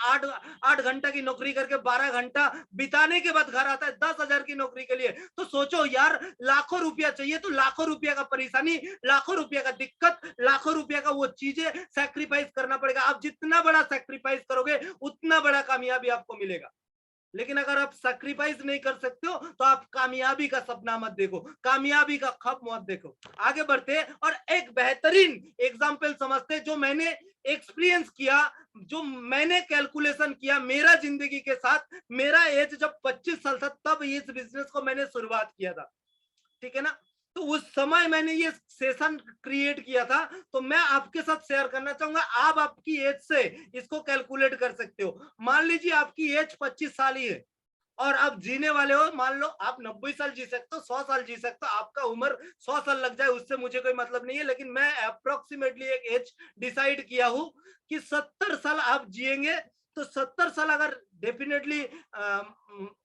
8 घंटा की नौकरी करके 12 घंटा बिताने के बाद घर आता है 10,000 की नौकरी के लिए। तो सोचो यार, लाखों रुपया चाहिए तो लाखों रुपया का परेशानी, लाखों रुपया का दिक्कत, लाखों रुपया का वो चीजें सैक्रिफाइस करना पड़ेगा। आप जितना बड़ा सैक्रिफाइस करोगे उतना बड़ा कामयाबी आपको मिलेगा। लेकिन अगर आप सैक्रिफाइस नहीं कर सकते हो तो आप कामयाबी का सपना मत देखो, कामयाबी का ख्वाब मत देखो। आगे बढ़ते और एक बेहतरीन एग्जाम्पल समझते जो मैंने एक्सपीरियंस किया, जो मैंने कैलकुलेशन किया मेरा जिंदगी के साथ। मेरा एज जब 25 साल था तब इस बिजनेस को मैंने शुरुआत किया था, ठीक है ना। तो उस समय मैंने ये सेशन क्रिएट किया था, तो मैं आपके साथ शेयर करना चाहूंगा। आप आपकी एज से इसको कैलकुलेट कर सकते हो। मान लीजिए आपकी एज 25 साल ही है और आप जीने वाले हो, मान लो आप 90 साल जी सकते हो, 100 साल जी सकते हो, आपका उम्र 100 साल लग जाए उससे मुझे कोई मतलब नहीं है। लेकिन मैं अप्रोक्सीमेटली एक एज डिसाइड किया हूं कि 70 साल आप जिएंगे। तो 70 साल अगर डेफिनेटली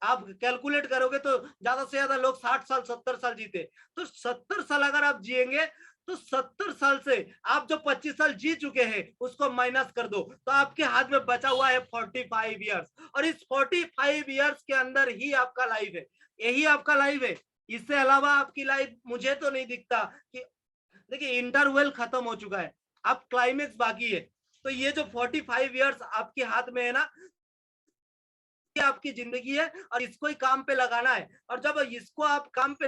आप कैलकुलेट करोगे तो ज्यादा से ज्यादा लोग 60 साल 70 साल जीते। तो 70 साल अगर आप जिएंगे तो 70 साल से आप जो 25 साल जी चुके हैं उसको माइनस कर दो, तो आपके हाथ में बचा हुआ है 45 ईयर्स। और इस 45 ईयर्स के अंदर ही आपका लाइफ है, यही आपका लाइफ है। इससे अलावा आपकी लाइफ मुझे तो नहीं दिखता कि, देखिए इंटरवेल खत्म हो चुका है, अब क्लाइमेक्स बाकी है। तो ये जो 45 ईयर्स आपके हाथ में है ना, ये आपकी जिंदगी है और इसको ही काम पे लगाना है। और जब इसको आप काम पे,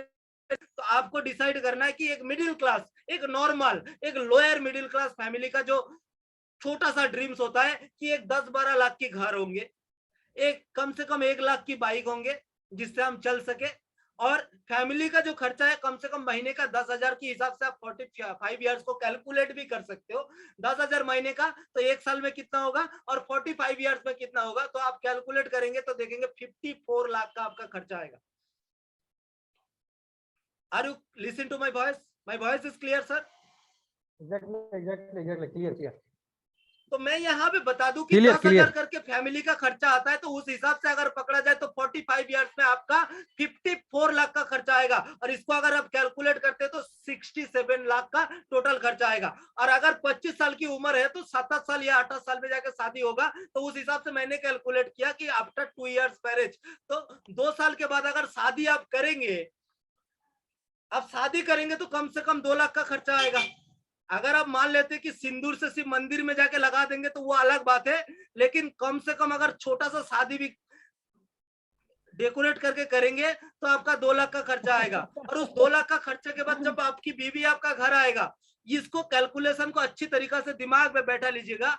तो आपको डिसाइड करना है कि एक मिडिल क्लास, एक नॉर्मल, एक लोअर मिडिल क्लास फैमिली का जो छोटा सा ड्रीम्स होता है कि एक 10-12 लाख के घर होंगे, एक कम से कम 1 लाख की बाइक होंगे जिससे हम चल सके, और फैमिली का जो खर्चा है कम से कम महीने का 10,000 के हिसाब से आप 45 ईयर्स को कैलकुलेट भी कर सकते हो। 10,000 महीने का तो 1 साल में कितना होगा और 45 ईयर्स में कितना होगा, तो आप कैलकुलेट करेंगे तो देखेंगे 54 लाख का आपका खर्चा आएगा। Are you listen to my voice? My voice is clear sir? Exactly clear. तो मैं यहाँ पे बता दूं कि Clear, 10,000 करके फैमिली का खर्चा आता है, तो उस हिसाब से अगर पकड़ा जाए तो 45 ईयर्स में आपका 54 लाख का खर्चा आएगा। और इसको अगर आप कैलकुलेट करते हैं तो 67 लाख का टोटल खर्चा आएगा। और अगर 25 साल की उम्र है तो 7 साल या 8 साल में जाकर शादी होगा, तो उस हिसाब से मैंने कैलकुलेट किया कि आफ्टर 2 ईयर्स मैरिज, तो 2 साल के बाद अगर शादी आप करेंगे, आप शादी करेंगे तो कम से कम 2 लाख का खर्चा आएगा। अगर आप मान लेते कि सिंदूर से सिर्फ मंदिर में जाके लगा देंगे तो वो अलग बात है, लेकिन कम से कम अगर छोटा सा शादी भी डेकोरेट करके करेंगे तो आपका 2 लाख का खर्चा आएगा। और उस 2 लाख का खर्चे के बाद जब आपकी बीवी आपका घर आएगा, इसको कैलकुलेशन को अच्छी तरीका से दिमाग में बैठा लीजिएगा।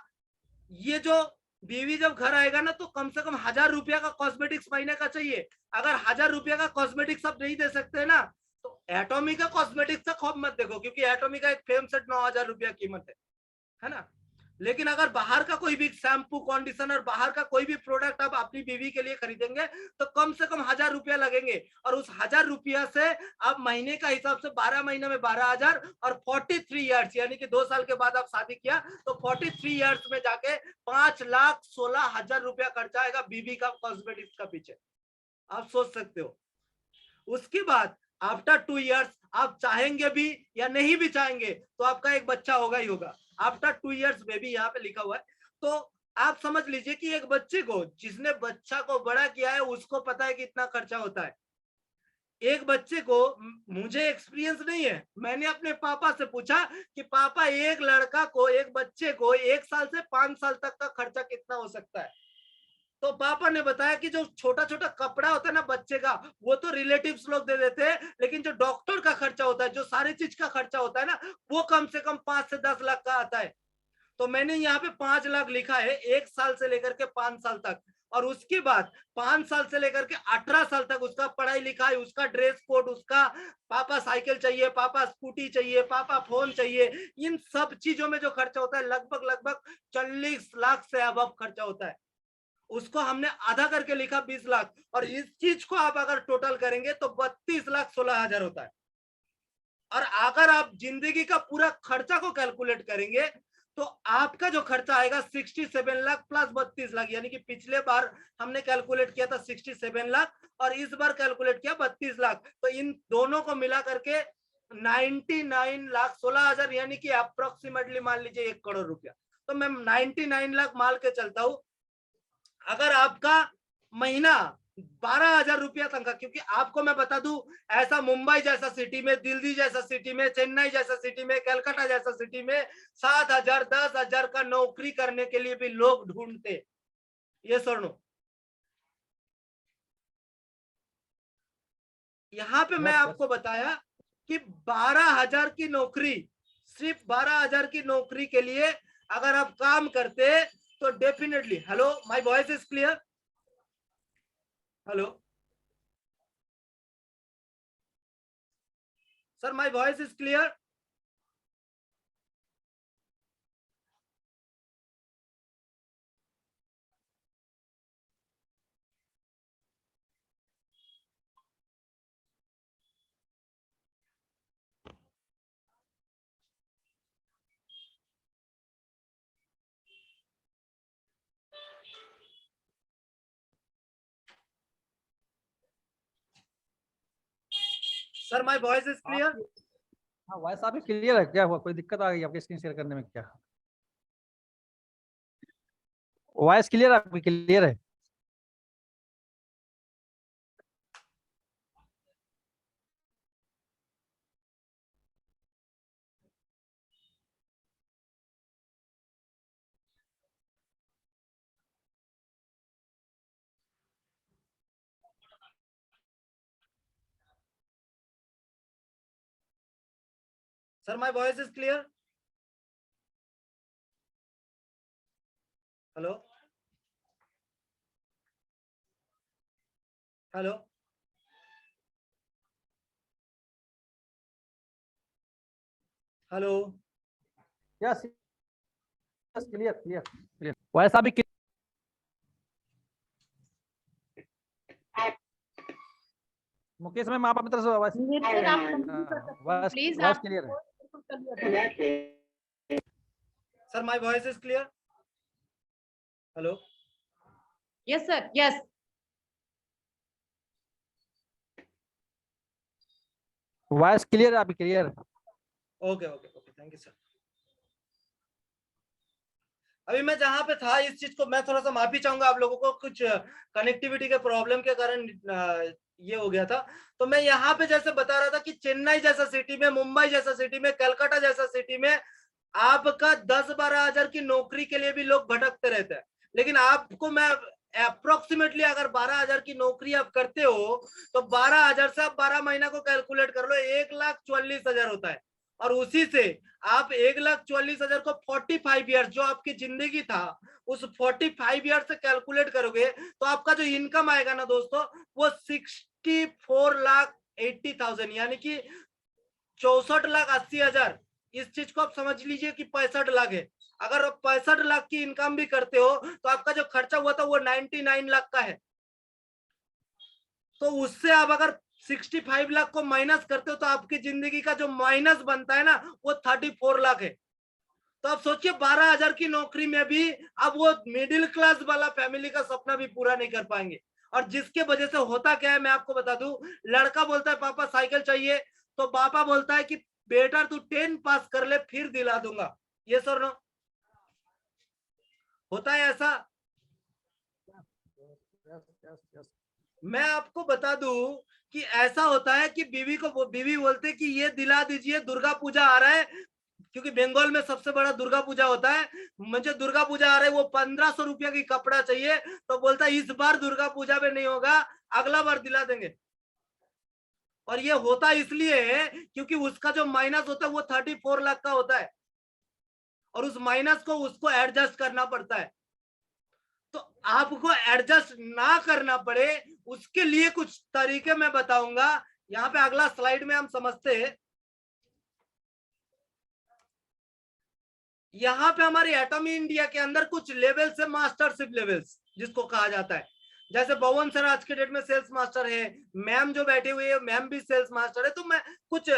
ये जो बीवी जब घर आएगा ना, तो कम से कम 1,000 रुपया का कॉस्मेटिक्स महीने का चाहिए। अगर 1,000 रुपया का कॉस्मेटिक्स आप नहीं दे सकते ना, तो एटॉमी का कॉस्मेटिक्स का खौफ मत देखो, क्योंकि एटॉमी का एक फ्रेम सेट 9,000 रुपया कीमत है ना। लेकिन अगर बाहर का कोई भी शैम्पू, कंडीशनर, बाहर का कोई भी प्रोडक्ट आप अपनी बीवी के लिए खरीदेंगे तो कम से कम 1,000 रुपया लगेंगे। और उस 1,000 रुपया से आप महीने का हिसाब से 12 महीने में 12,000 और 43 ईयर्स यानी कि 2 साल के बाद आप शादी किया तो 43 ईयर्स में जाके 5,16,000 रुपया खर्चा आएगा बीवी का कॉस्मेटिक्स का पीछे। आप सोच सकते हो। उसके बाद आफ्टर 2 ईयर्स आप चाहेंगे भी या नहीं भी चाहेंगे तो आपका एक बच्चा होगा ही होगा। आफ्टर 2 ईयर्स बेबी यहाँ पे लिखा हुआ है। तो आप समझ लीजिए कि एक बच्चे को, जिसने बच्चा को बड़ा किया है, उसको पता है कि इतना खर्चा होता है। एक बच्चे को, मुझे एक्सपीरियंस नहीं है, मैंने अपने पापा से पूछा कि पापा एक लड़का को, एक बच्चे को 1 साल से 5 साल तक का खर्चा कितना हो सकता है। तो पापा ने बताया कि जो छोटा छोटा कपड़ा होता है ना बच्चे का, वो तो रिलेटिव्स लोग दे देते हैं, लेकिन जो डॉक्टर का खर्चा होता है, जो सारी चीज का खर्चा होता है ना, वो कम से कम 5 से 10 लाख का आता है। तो मैंने यहाँ पे 5 लाख लिखा है 1 साल से लेकर के 5 साल तक, और उसके बाद 5 साल से लेकर के 18 साल तक उसका पढ़ाई लिखाई, उसका ड्रेस कोड, उसका पापा साइकिल चाहिए, पापा स्कूटी चाहिए, पापा फोन चाहिए, इन सब चीजों में जो खर्चा होता है लगभग लगभग 40 लाख से अब खर्चा होता है। उसको हमने आधा करके लिखा 20 लाख, और इस चीज को आप अगर टोटल करेंगे तो 32,16,000 होता है। और अगर आप जिंदगी का पूरा खर्चा को कैलकुलेट करेंगे तो आपका जो खर्चा आएगा 67 लाख प्लस 32 लाख, यानी कि पिछले बार हमने कैलकुलेट किया था 67 लाख और इस बार कैलकुलेट किया 32 लाख, तो इन दोनों को मिला करके 99,16,000 यानी कि अप्रोक्सीमेटली मान लीजिए 1 करोड़ रुपया। तो मैं 99 लाख मान के चलता हूं। अगर आपका महीना 12,000 रुपया तक का, क्योंकि आपको मैं बता दूं ऐसा मुंबई जैसा सिटी में, दिल्ली जैसा सिटी में, चेन्नई जैसा सिटी में, कलकत्ता जैसा सिटी में 7,000 10,000 का नौकरी करने के लिए भी लोग ढूंढते। ये सुनो, यहाँ पे मैं आपको बताया कि 12,000 की नौकरी, सिर्फ 12,000 की नौकरी के लिए अगर आप काम करते तो definitely, hello my voice is clear? Hello sir, my voice is clear? Sir my voice is clear? हाँ, वॉइस आपकी क्लियर है। क्या हुआ, कोई दिक्कत आ गई आपके स्क्रीन शेयर करने में क्या? वॉइस क्लियर, आपकी क्लियर है। Sir my voice is clear? Hello hello hello yes yes, clear clear clear. Voice आपकी मुकेश मैम, आप अपनी तरफ से वॉइस प्लीज वॉइस आप क्लियर है। Sir my voice is clear? Hello yes sir, yes voice clear है, आपकी क्लियर है। Okay okay okay, thank you sir. अभी मैं जहां पे था इस चीज को मैं थोड़ा सा माफी चाहूंगा आप लोगों को, कुछ कनेक्टिविटी के प्रॉब्लम के कारण ये हो गया था। तो मैं यहाँ पे जैसे बता रहा था कि चेन्नई जैसा सिटी में, मुंबई जैसा सिटी में, कलकत्ता जैसा सिटी में आपका 10-12 हजार की नौकरी के लिए भी लोग भटकते रहते हैं, लेकिन आपको मैं अप्रोक्सीमेटली अगर 12,000 की नौकरी आप करते हो तो 12,000 से आप 12 महीना को कैलकुलेट कर लो, 1,44,000 होता है। और उसी से आप 1,44,000 को 45 ईयर्स जो आपकी जिंदगी था उस 45 ईयर से कैलकुलेट करोगे तो आपका जो इनकम आएगा ना दोस्तों, वो 64,80,000 यानी कि 64,80,000। इस चीज को आप समझ लीजिए कि 65 लाख है। अगर आप 65 लाख की इनकम भी करते हो तो आपका जो खर्चा हुआ था वो 99 लाख का है। तो उससे आप अगर 65 लाख को माइनस करते हो तो आपकी जिंदगी का जो माइनस बनता है ना वो 34 लाख है। तो आप सोचिए 12,000 की नौकरी में भी अब वो मिडिल क्लास वाला फैमिली का सपना भी पूरा नहीं कर पाएंगे। और जिसके वजह से होता क्या है मैं आपको बता दूं, लड़का बोलता है पापा साइकिल चाहिए, तो पापा बोलता है कि बेटा तू 10 पास कर ले फिर दिला दूंगा। ये सर नो होता है ऐसा। मैं आपको बता दूं कि ऐसा होता है कि बीवी बोलते कि ये दिला दीजिए, दुर्गा पूजा आ रहा है, क्योंकि बंगाल में सबसे बड़ा दुर्गा पूजा होता है, मुझे दुर्गा पूजा आ रही है, वो 1500 रुपया की कपड़ा चाहिए, तो बोलता है इस बार दुर्गा पूजा में नहीं होगा, अगला बार दिला देंगे। और ये होता इसलिए है क्योंकि उसका जो माइनस होता है वो 34 लाख का होता है, और उस माइनस को उसको एडजस्ट करना पड़ता है। तो आपको एडजस्ट ना करना पड़े उसके लिए कुछ तरीके मैं बताऊंगा। यहाँ पे अगला स्लाइड में हम समझते हैं। यहाँ पे हमारी एटॉमी इंडिया के अंदर कुछ लेवल्स है, मास्टरशिप लेवल्स जिसको कहा जाता है। जैसे भवन सर आज के डेट में सेल्स मास्टर है, मैम जो बैठी हुई है मैम भी सेल्स मास्टर है, तो मैं कुछ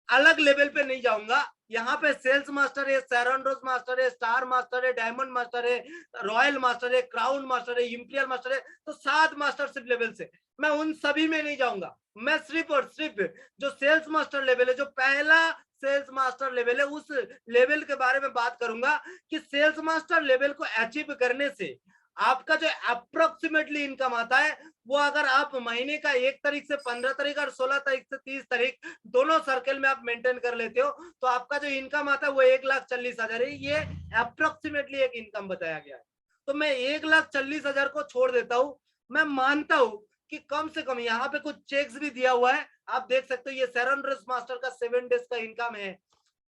अलग लेवल पे नहीं जाऊंगा। यहाँ पे सेल्स मास्टर है, सैरन रोज मास्टर है, स्टार मास्टर है, डायमंड मास्टर है, रॉयल मास्टर है, क्राउन मास्टर है, इंपीरियल मास्टर है, तो 7 मास्टरशिप लेवल से मैं उन सभी में नहीं जाऊंगा। मैं सिर्फ और सिर्फ जो सेल्स मास्टर लेवल है, जो पहला सेल्स मास्टर लेवल है, उस लेवल के बारे में बात करूंगा कि सेल्स मास्टर लेवल को अचीव करने से आपका जो अप्रोक्सीमेटली इनकम आता है, वो अगर आप महीने का 1 तारीख से 15 तारीख और 16 तारीख से 30 तारीख दोनों सर्कल में आप मेंटेन कर लेते हो, तो आपका जो इनकम आता है वो 1,40,000 है। ये अप्रोक्सीमेटली एक इनकम बताया गया है। तो मैं 1,40,000 को छोड़ देता हूं। मैं मानता हूं कि कम से कम यहाँ पे कुछ चेक्स भी दिया हुआ है, आप देख सकते हो। ये सैरन रोज मास्टर का 7 डेज का इनकम है,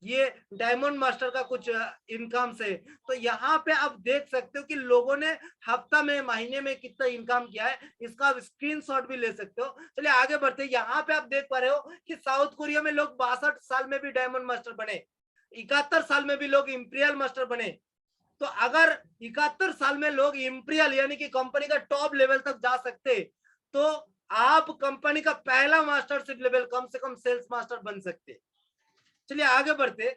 ये डायमंड मास्टर का कुछ इनकम से। तो यहाँ पे आप देख सकते हो कि लोगों ने हफ्ता में महीने में कितना इनकम किया है, इसका आप स्क्रीनशॉट भी ले सकते हो। चलिए आगे बढ़ते हैं। यहाँ पे आप देख पा रहे हो कि साउथ कोरिया में लोग 62 साल में भी डायमंड मास्टर बने, 71 साल में भी लोग इंपीरियल मास्टर बने। तो अगर 71 साल में लोग इंपीरियल यानी कि कंपनी का टॉप लेवल तक जा सकते, तो आप कंपनी का पहला मास्टरशिप लेवल कम से कम सेल्स मास्टर बन सकते। चलिए आगे बढ़ते,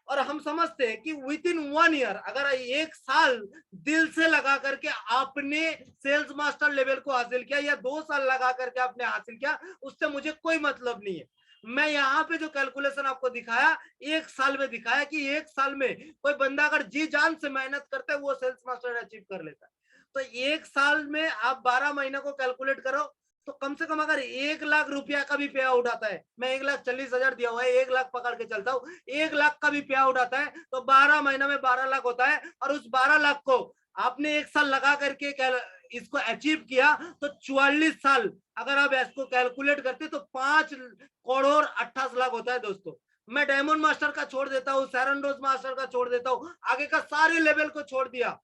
और हम समझते हैं कि विद इन 1 ईयर अगर 1 साल दिल से लगा करके आपने सेल्स मास्टर लेवल को हासिल किया, या 2 साल लगा करके आपने हासिल किया, उससे मुझे कोई मतलब नहीं है। मैं यहाँ पे जो कैलकुलेशन आपको दिखाया 1 साल में दिखाया कि 1 साल में कोई बंदा अगर जी जान से मेहनत करता है वो सेल्स मास्टर अचीव कर लेता है। तो 1 साल में आप 12 महीने को कैलकुलेट करो, तो कम से कम अगर 1 लाख रुपया का भी पे आउट आता है, मैं 1,40,000 दिया हुआ है, 1 लाख पकड़ के चलता हूँ, 1 लाख का भी पे आउट आता है, तो 12 महीने में 12 लाख होता है। और उस 12 लाख को आपने 1 साल लगा करके इसको अचीव किया, तो 44 साल अगर आप इसको कैलकुलेट करते तो 5,28,00,000 होता है दोस्तों। मैं डायमंड मास्टर का छोड़ देता हूँ, सैरन रोज मास्टर का छोड़ देता हूँ, आगे का सारे लेवल को छोड़ दिया,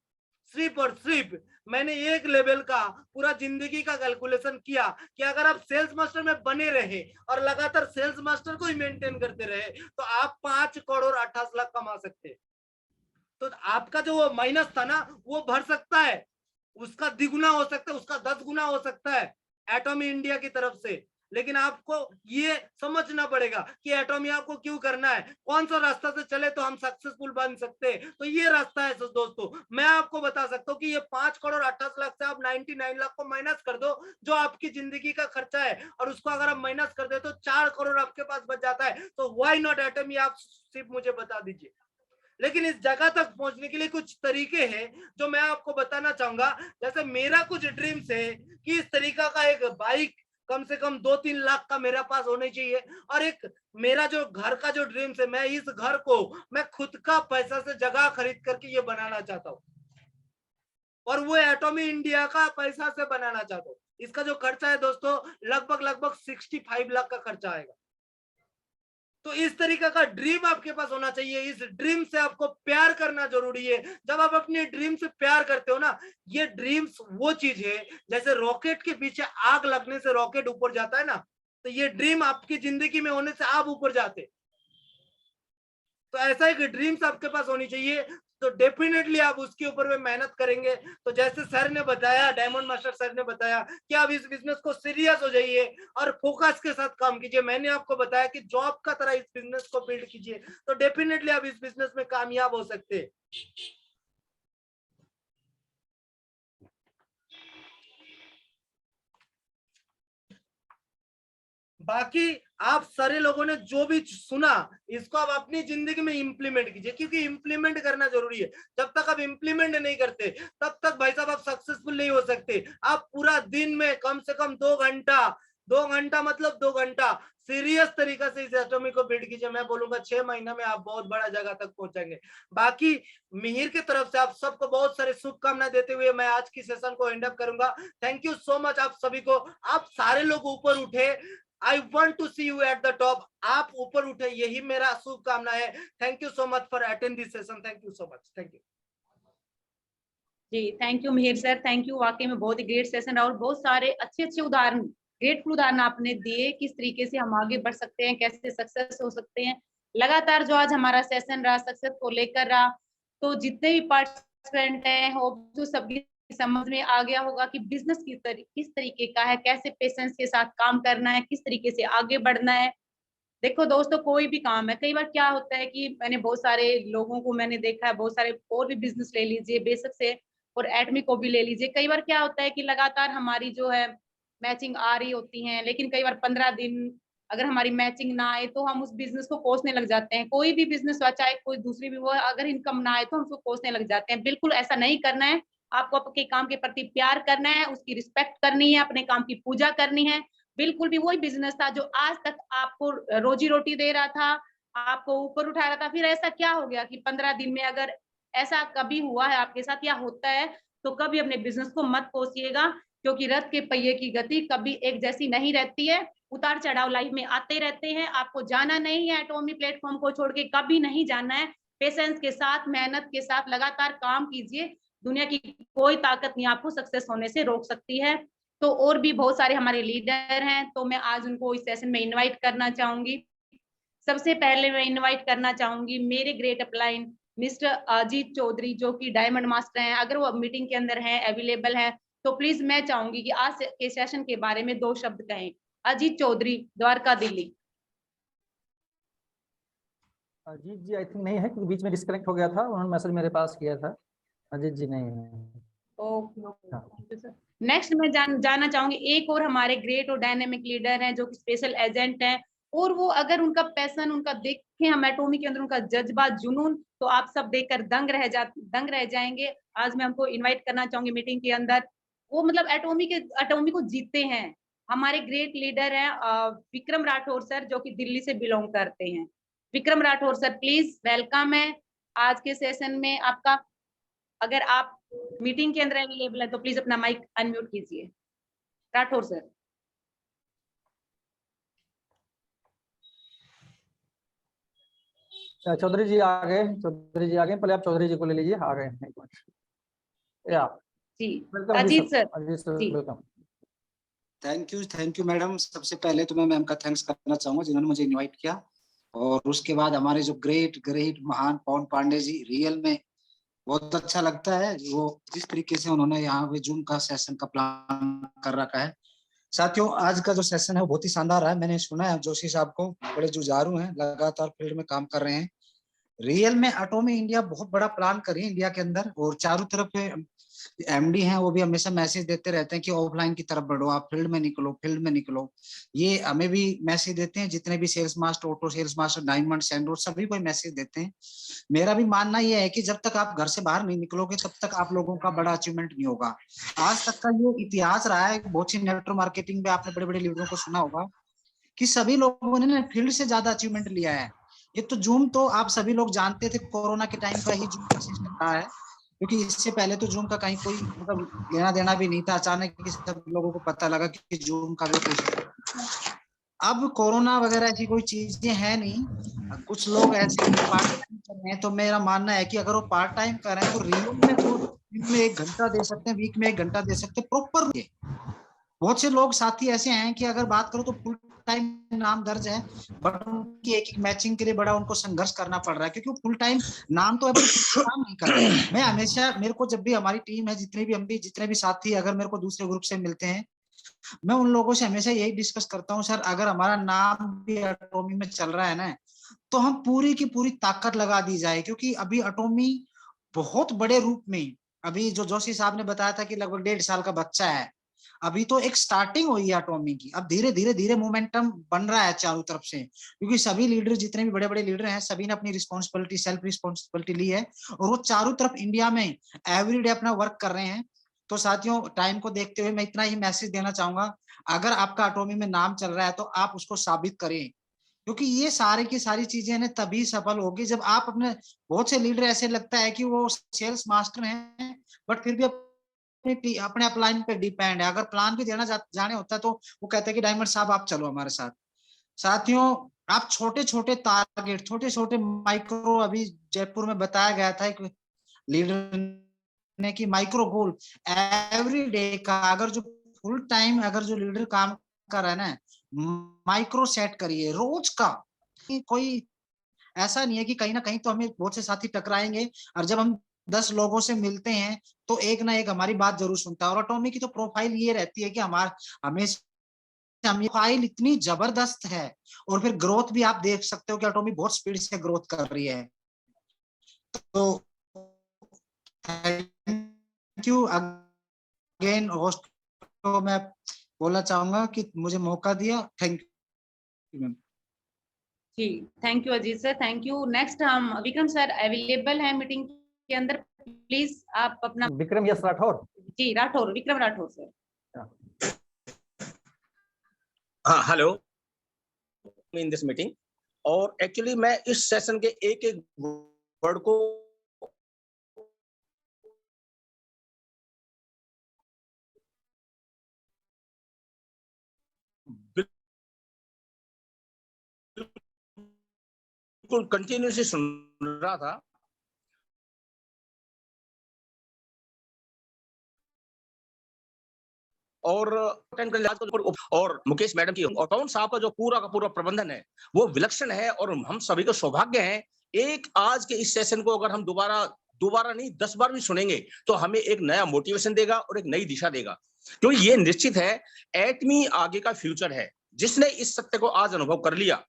सिर्फ और सिर्फ मैंने एक लेवल का पूरा जिंदगी का कैलकुलेशन किया कि अगर आप सेल्स मास्टर में बने रहे और लगातार सेल्स मास्टर को ही मेंटेन करते रहे, तो आप 5,28,00,000 कमा सकते। तो आपका जो वो माइनस था ना, वो भर सकता है, उसका द्विगुना हो सकता है, उसका 10 गुना हो सकता है एटॉमी इंडिया की तरफ से। लेकिन आपको ये समझना पड़ेगा कि एटॉमी आपको क्यों करना है, कौन सा रास्ता से चले तो हम सक्सेसफुल बन सकते हैं। तो ये रास्ता है दोस्तों। मैं आपको बता सकता हूँ कि ये 5,28,00,000 से आप 99 लाख को माइनस कर दो, जो आपकी जिंदगी का खर्चा है, और उसको अगर आप माइनस कर दे तो 4 करोड़ आपके पास बच जाता है। तो व्हाई नॉट एटॉमी, आप सिर्फ मुझे बता दीजिए। लेकिन इस जगह तक पहुंचने के लिए कुछ तरीके हैं जो मैं आपको बताना चाहूंगा। जैसे मेरा कुछ ड्रीम्स है कि इस तरीका का एक बाइक कम से कम 2-3 लाख का मेरे पास होनी चाहिए, और एक मेरा जो घर का जो ड्रीम्स है, मैं इस घर को मैं खुद का पैसा से जगह खरीद करके ये बनाना चाहता हूँ, और वो एटॉमी इंडिया का पैसा से बनाना चाहता हूँ। इसका जो खर्चा है दोस्तों लगभग 65 लाख का खर्चा आएगा। तो इस तरीके का ड्रीम आपके पास होना चाहिए। इस ड्रीम से आपको प्यार करना जरूरी है। जब आप अपने ड्रीम से प्यार करते हो ना, ये ड्रीम्स वो चीज है जैसे रॉकेट के पीछे आग लगने से रॉकेट ऊपर जाता है ना, तो ये ड्रीम आपकी जिंदगी में होने से आप ऊपर जाते। तो ऐसा एक ड्रीम्स आपके पास होनी चाहिए, तो डेफिनेटली आप उसके ऊपर में मेहनत करेंगे। तो जैसे सर ने बताया, डायमंड मास्टर सर ने बताया कि आप इस बिजनेस को सीरियस हो जाइए और फोकस के साथ काम कीजिए। मैंने आपको बताया कि जॉब का तरह इस बिजनेस को बिल्ड कीजिए, तो डेफिनेटली आप इस बिजनेस में कामयाब हो सकते हैं। बाकी आप सारे लोगों ने जो भी सुना, इसको आप अपनी जिंदगी में इंप्लीमेंट कीजिए, क्योंकि इंप्लीमेंट करना जरूरी है। जब तक आप इंप्लीमेंट नहीं करते तब तक भाई साहब आप सक्सेसफुल नहीं हो सकते। आप पूरा दिन में कम से कम 2 घंटा 2 घंटा मतलब 2 घंटा सीरियस तरीका से इस एटॉमी को बिल्ड कीजिए। मैं बोलूंगा 6 महीना में आप बहुत बड़ा जगह तक पहुंचेंगे। बाकी मिहिर की तरफ से आप सबको बहुत सारे शुभकामनाएं देते हुए मैं आज की सेशन को एंड अप करूंगा। थैंक यू सो मच आप सभी को। आप सारे लोग ऊपर उठे। I want to see you at the top. आप ऊपर उठे, यही मेरा शुभकामना है। Thank you so much for attend this session. Thank you so much. Thank you जी, thank you Mihir sir, thank you. वाकई में बहुत ही ग्रेट सेशन रहा और बहुत सारे अच्छे अच्छे उदाहरण, ग्रेटफुल उदाहरण आपने दिए किस तरीके से हम आगे बढ़ सकते हैं, कैसे सक्सेस हो सकते हैं। लगातार जो आज हमारा सेशन रहा सक्सेस को लेकर रहा, तो जितने भी पार्टिसिपेंट हैं होप तो सभी समझ में आ गया होगा कि बिजनेस किस तरीके का है, कैसे पेशेंस के साथ काम करना है, किस तरीके से आगे बढ़ना है। देखो दोस्तों, कोई भी काम है, कई बार क्या होता है कि मैंने बहुत सारे लोगों को मैंने देखा है, बहुत सारे और भी बिजनेस ले लीजिए बेसिक से और एटमी को भी ले लीजिए। कई बार क्या होता है कि लगातार हमारी जो है मैचिंग आ रही होती है, लेकिन कई बार 15 दिन अगर हमारी मैचिंग ना आए तो हम उस बिजनेस को कोसने लग जाते हैं। कोई भी बिजनेस हो, चाहे कोई दूसरी भी वो, अगर इनकम ना आए तो हम उसको कोसने लग जाते हैं। बिल्कुल ऐसा नहीं करना है। आपको आपके काम के प्रति प्यार करना है, उसकी रिस्पेक्ट करनी है, अपने काम की पूजा करनी है। बिल्कुल भी वही बिजनेस था जो आज तक आपको रोजी रोटी दे रहा था, आपको ऊपर उठा रहा था, फिर ऐसा क्या हो गया कि 15 दिन में, अगर ऐसा कभी हुआ है आपके साथ या होता है, तो कभी अपने बिजनेस को मत कोसिएगा, क्योंकि रथ के पहिए की गति कभी एक जैसी नहीं रहती है। उतार चढ़ाव लाइफ में आते रहते हैं। आपको जाना नहीं है एटॉमी प्लेटफॉर्म को छोड़ के, कभी नहीं जाना है। पेशेंस के साथ, मेहनत के साथ लगातार काम कीजिए। दुनिया की कोई ताकत नहीं आपको सक्सेस होने से रोक सकती है। तो और भी बहुत सारे हमारे लीडर हैं, तो मैं आज उनको इस सेशन में इनवाइट करना चाहूंगी। सबसे पहले मैं इनवाइट करना चाहूंगी मेरे great upline mister Ajit Chaudhary, जो कि डायमंड मास्टर हैं। अगर वो मीटिंग के अंदर हैं, अवेलेबल हैं, तो प्लीज मैं चाहूंगी कि आज के सेशन के बारे में 2 शब्द कहें। अजीत चौधरी, द्वारका, दिल्ली। अजीत जी आई थिंक नहीं है, क्योंकि बीच में डिस्कनेक्ट हो गया था, उन्होंने मैसेज मेरे पास किया था। अजीत जी नहीं है। नेक्स्ट मैं जानना चाहूंगी, एक और हमारे ग्रेट और डायनेमिक लीडर हैं जो कि स्पेशल एजेंट हैं, और वो अगर उनका पैशन, उनका देखें हम एटॉमी के अंदर उनका जज्बा, जुनून, तो आप सब देखकर दंग रह जाएंगे। आज मैं हमको इनवाइट करना चाहूंगी मीटिंग के अंदर। वो मतलब एटॉमी को जीतते हैं। हमारे ग्रेट लीडर हैं विक्रम राठौर सर, जो कि दिल्ली से बिलोंग करते हैं। Vikram Rathore sir, please welcome है आज के सेशन में आपका। अगर आप मीटिंग के अंदर अवेलेबल है तो प्लीज अपना माइक अनम्यूट कीजिए। राठौर सर। चौधरी जी आ गए, चौधरी जी आ गए, पहले आप चौधरी जी को ले लीजिए, आ गए एक मिनट। या जी, welcome Ajit sir. Ajit sir ji, welcome. Thank you madam. सबसे पहले तो मैं मैम का थैंक्स करना चाहूंगा जिन्होंने मुझे इनवाइट किया, और उसके बाद हमारे जो ग्रेट ग्रेट महान पवन पांडे जी, रियल में बहुत अच्छा लगता है वो जिस तरीके से उन्होंने यहाँ पे जूम का सेशन का प्लान कर रखा है। साथियों, आज का जो सेशन है वो बहुत ही शानदार है। मैंने सुना है जोशी साहब को, बड़े जुझारू हैं, लगातार फील्ड में काम कर रहे हैं। रियल में एटॉमी इंडिया बहुत बड़ा प्लान कर रही है इंडिया के अंदर, और चारों तरफ एमडी हैं वो भी हमेशा मैसेज देते रहते हैं कि ऑफलाइन की तरफ बढ़ो, आप फील्ड में निकलो, फील्ड में निकलो। ये हमें भी मैसेज देते हैं, जितने भी sales master, auto sales master, diamond, सैंडोर, सभी को मैसेज देते हैं। मेरा भी मानना ये है कि जब तक आप घर से बाहर नहीं निकलोगे तब तक आप लोगों का बड़ा अचीवमेंट नहीं होगा। आज तक का ये इतिहास रहा है, बहुत सी नेटवर्क मार्केटिंग में आपने बड़े बड़े लीडरों को सुना होगा कि सभी लोगों ने फील्ड से ज्यादा अचीवमेंट लिया है। एक तो जूम तो आप सभी लोग जानते थे, कोरोना के टाइम का ही जूम का सिस्टम रहा है, क्योंकि इससे पहले तो जूम का कहीं कोई मतलब लेना देना भी नहीं था। अचानक ही सब लोगों को पता लगा कि जूम का भी कोई, अब कोरोना वगैरह ऐसी कोई चीजें है नहीं। कुछ लोग ऐसे पार्ट टाइम कर रहे हैं, तो मेरा मानना है कि अगर वो पार्ट टाइम कर रहे हैं तो रियल में वो दिन में 1 घंटा दे सकते हैं, वीक में 1 घंटा दे सकते हैं प्रॉपर। बहुत से लोग साथी ऐसे हैं कि अगर बात करो तो फुल टाइम नाम दर्ज है, बट उनकी एक एक मैचिंग के लिए बड़ा उनको संघर्ष करना पड़ रहा है, क्योंकि वो फुल टाइम नाम तो है पर काम नहीं कर रहे। मैं हमेशा, मेरे को जब भी हमारी टीम है, जितने भी साथी अगर मेरे को दूसरे ग्रुप से मिलते हैं, मैं उन लोगों से हमेशा यही डिस्कस करता हूँ, सर अगर हमारा नाम भी एटॉमी में चल रहा है ना, तो हम पूरी की पूरी ताकत लगा दी जाए, क्योंकि अभी एटॉमी बहुत बड़े रूप में, अभी जो जोशी साहब ने बताया था कि लगभग 1.5 साल का बच्चा है, अभी तो एक स्टार्टिंग हुई है एटॉमी की। अब धीरे धीरे मोमेंटम बन रहा है चारों तरफ से, क्योंकि सभी लीडर, जितने भी बड़े बड़े लीडर हैं, सभी ने अपनी रिस्पॉन्सिबिलिटी, सेल्फ रिस्पॉन्सिबिलिटी ली है, और वो चारों तरफ इंडिया में एवरीडे अपना वर्क कर रहे हैं। तो साथियों टाइम को देखते हुए मैं इतना ही मैसेज देना चाहूंगा, अगर आपका एटॉमी में नाम चल रहा है तो आप उसको साबित करें, क्योंकि ये सारी की सारी चीजें ना तभी सफल होगी जब आप अपने, बहुत से लीडर ऐसे लगता है कि वो सेल्स मास्टर हैं बट फिर भी अपने अपलाइन पे डिपेंड है। अगर प्लान भी देना जाने होता है तो वो कहते हैं कि डायमंड साहब आप चलो हमारे साथ। साथियों आप छोटे छोटे टारगेट, छोटे छोटे माइक्रो, अभी जयपुर में बताया गया था एक लीडर ने कि माइक्रो गोल एवरी डे का, अगर जो फुल टाइम अगर जो लीडर काम कर रहा है ना, माइक्रो सेट करिए रोज का। कोई ऐसा नहीं है कि कहीं ना कहीं तो हमें बहुत से साथी टकराएंगे, और जब हम 10 लोगों से मिलते हैं तो एक ना एक हमारी बात जरूर सुनता है। और एटॉमी की तो प्रोफाइल ये रहती है कि हमेशा प्रोफाइल इतनी जबरदस्त है, और फिर ग्रोथ भी आप देख सकते हो कि एटॉमी बहुत स्पीड से ग्रोथ कर रही है। तो थैंक यू अगेन होस्ट को मैं बोलना चाहूंगा कि मुझे मौका दिया। Thank you ma'am. जी thank you Ajit sir, thank you. Next हम विक्रम सर अवेलेबल है मीटिंग के अंदर, प्लीज आप अपना। विक्रम यस राठौर। जी राठौर, विक्रम राठौर सर। हाँ हेलो, इन दिस मीटिंग, और एक्चुअली मैं इस सेशन के एक एक वर्ड को बिल्कुल कंटिन्यूसली सुन रहा था, और मुकेश मैडम की और पवन साहब का जो पूरा का पूरा प्रबंधन है वो विलक्षण है, और हम सभी को सौभाग्य है एक आज के इस सेशन को अगर हम दोबारा नहीं 10 बार भी सुनेंगे तो हमें एक नया मोटिवेशन देगा और एक नई दिशा देगा। क्योंकि ये निश्चित है एटमी आगे का फ्यूचर है। जिसने इस सत्य को आज अनुभव कर लिया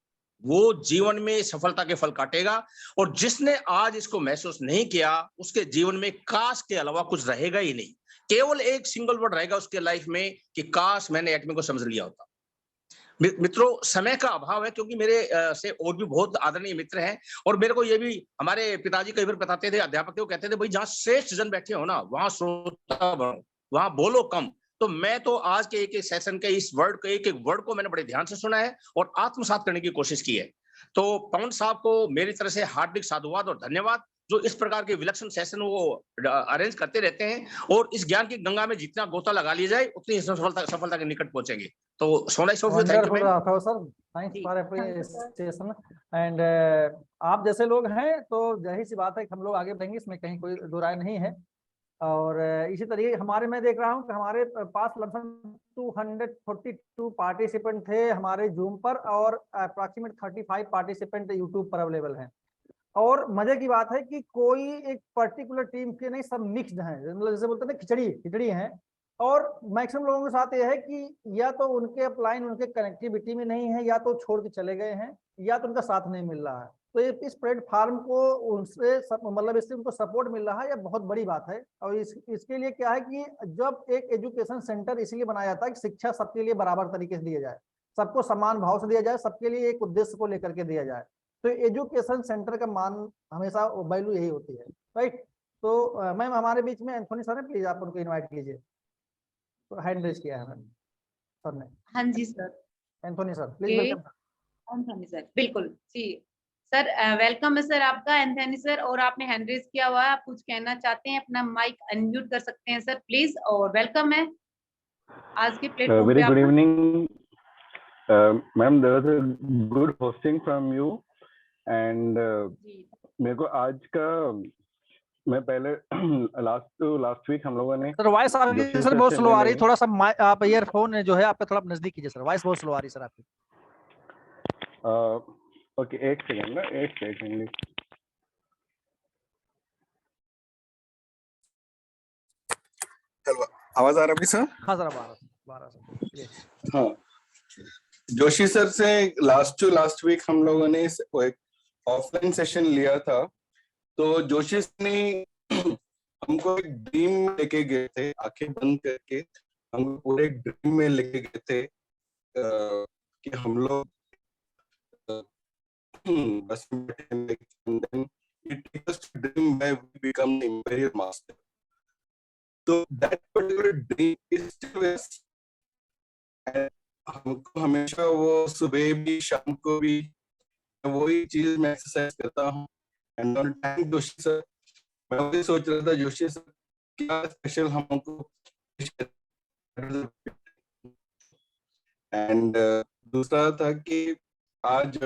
वो जीवन में सफलता के फल काटेगा, और जिसने आज इसको महसूस नहीं किया उसके जीवन में काश के अलावा कुछ रहेगा ही नहीं। केवल एक सिंगल वर्ड रहेगा उसके लाइफ में कि काश मैंने एटमी को समझ लिया होता। मित्रों समय का अभाव है क्योंकि मेरे से और भी बहुत आदरणीय मित्र हैं, और मेरे को ये भी हमारे पिताजी कई बार बताते थे, अध्यापक थे, वो कहते थे भाई जहां श्रेष्ठ जन बैठे हो ना वहां श्रोता बनो, वहां बोलो कम। तो मैं तो आज के एक एक सेशन के इस वर्ड के एक एक वर्ड को मैंने बड़े ध्यान से सुना है और आत्मसात करने की कोशिश की है। तो पवन साहब को मेरी तरफ से हार्दिक साधुवाद और धन्यवाद जो इस प्रकार के विलक्षण सेशन वो अरेंज करते रहते हैं, और इस ज्ञान की गंगा में जितना गोता लगा लिया जाए उतनी सफलता के निकट पहुंचेंगे। तो सोना wonderful Rathore sir, thanks for appreciation. And आप जैसे लोग हैं तो जाहिर सी बात है कि हम लोग आगे बढ़ेंगे, इसमें कहीं कोई दो राय नहीं है। और इसी तरीके हमारे, मैं देख रहा हूँ कि हमारे पास लगभग 242 पार्टिसिपेंट थे हमारे जूम पर, और अप्रॉक्सीमेट 35 पार्टिसिपेंट यूट्यूब पर अवेलेबल हैं। और मजे की बात है कि कोई एक पर्टिकुलर टीम के नहीं, सब मिक्स्ड हैं, मतलब जैसे बोलते हैं खिचड़ी हैं। और मैक्सिमम लोगों के साथ यह है कि या तो उनके अपलाइन उनके कनेक्टिविटी में नहीं है, या तो छोड़ के चले गए हैं, या तो उनका साथ नहीं मिल रहा है। तो इस प्लेटफार्म को उनसे मतलब इससे उनको सपोर्ट मिल रहा है, यह बहुत बड़ी बात है। और इसके लिए क्या है कि जब एक एजुकेशन सेंटर इसलिए बनाया जाता है कि शिक्षा सबके लिए बराबर तरीके से दिया जाए, सबको समान भाव से दिया जाए, सबके लिए एक उद्देश्य को लेकर के दिया जाए। तो एजुकेशन सेंटर का मान हमेशा वैल्यू यही होती है, राइट। तो मैम हमारे बीच में एंथोनी सर है, प्लीज आप उनको इनवाइट कीजिए। तो हैंड रेज किया है मैम सर ने। हाँ जी sir, Anthony sir please welcome. Anthony sir बिल्कुल जी सर, वेलकम है सर आपका एंथोनी सर, और आपने हैंड रेज किया हुआ है, आप कुछ कहना चाहते हैं अपना माइक अनम्यूट कर सकते हैं सर प्लीज, और वेलकम है आज के प्लेटफॉर्म पे। Very good evening ma'am, there was a good hosting from you and मेरे को आज का, मैं पहले लास्ट वीक हम लोगों ने सर वॉइस आपकी सर बहुत स्लो आ रही है, थोड़ा सा आप ईयरफोन जो है आपका थोड़ा नजदीक कीजिए सर, वॉइस बहुत स्लो आ रही है सर आपकी। ओके एक सेकंड ना, एक सेकंड। हेलो, आवाज आ रहा है सर? हाँ सर, 12 सर। हाँ, जोशी सर से लास्ट वीक हम लोगों ने एक ऑफलाइन सेशन लिया था। तो जोशी ने हमको एक ड्रीम लेके गए थे, आंखें बंद करके हमको पूरे एक ड्रीम में लेके गए थे कि हम लोग बस dream by we become the imperial master. तो that particular dream is still with us. हमको हमेशा वो सुबह भी शाम को भी वही चीज मैं एक्सरसाइज करता हूँ। And on time Joshi sir, मैं वही सोच रहा था जोशी सर क्या स्पेशल हमको। एंड दूसरा था कि आज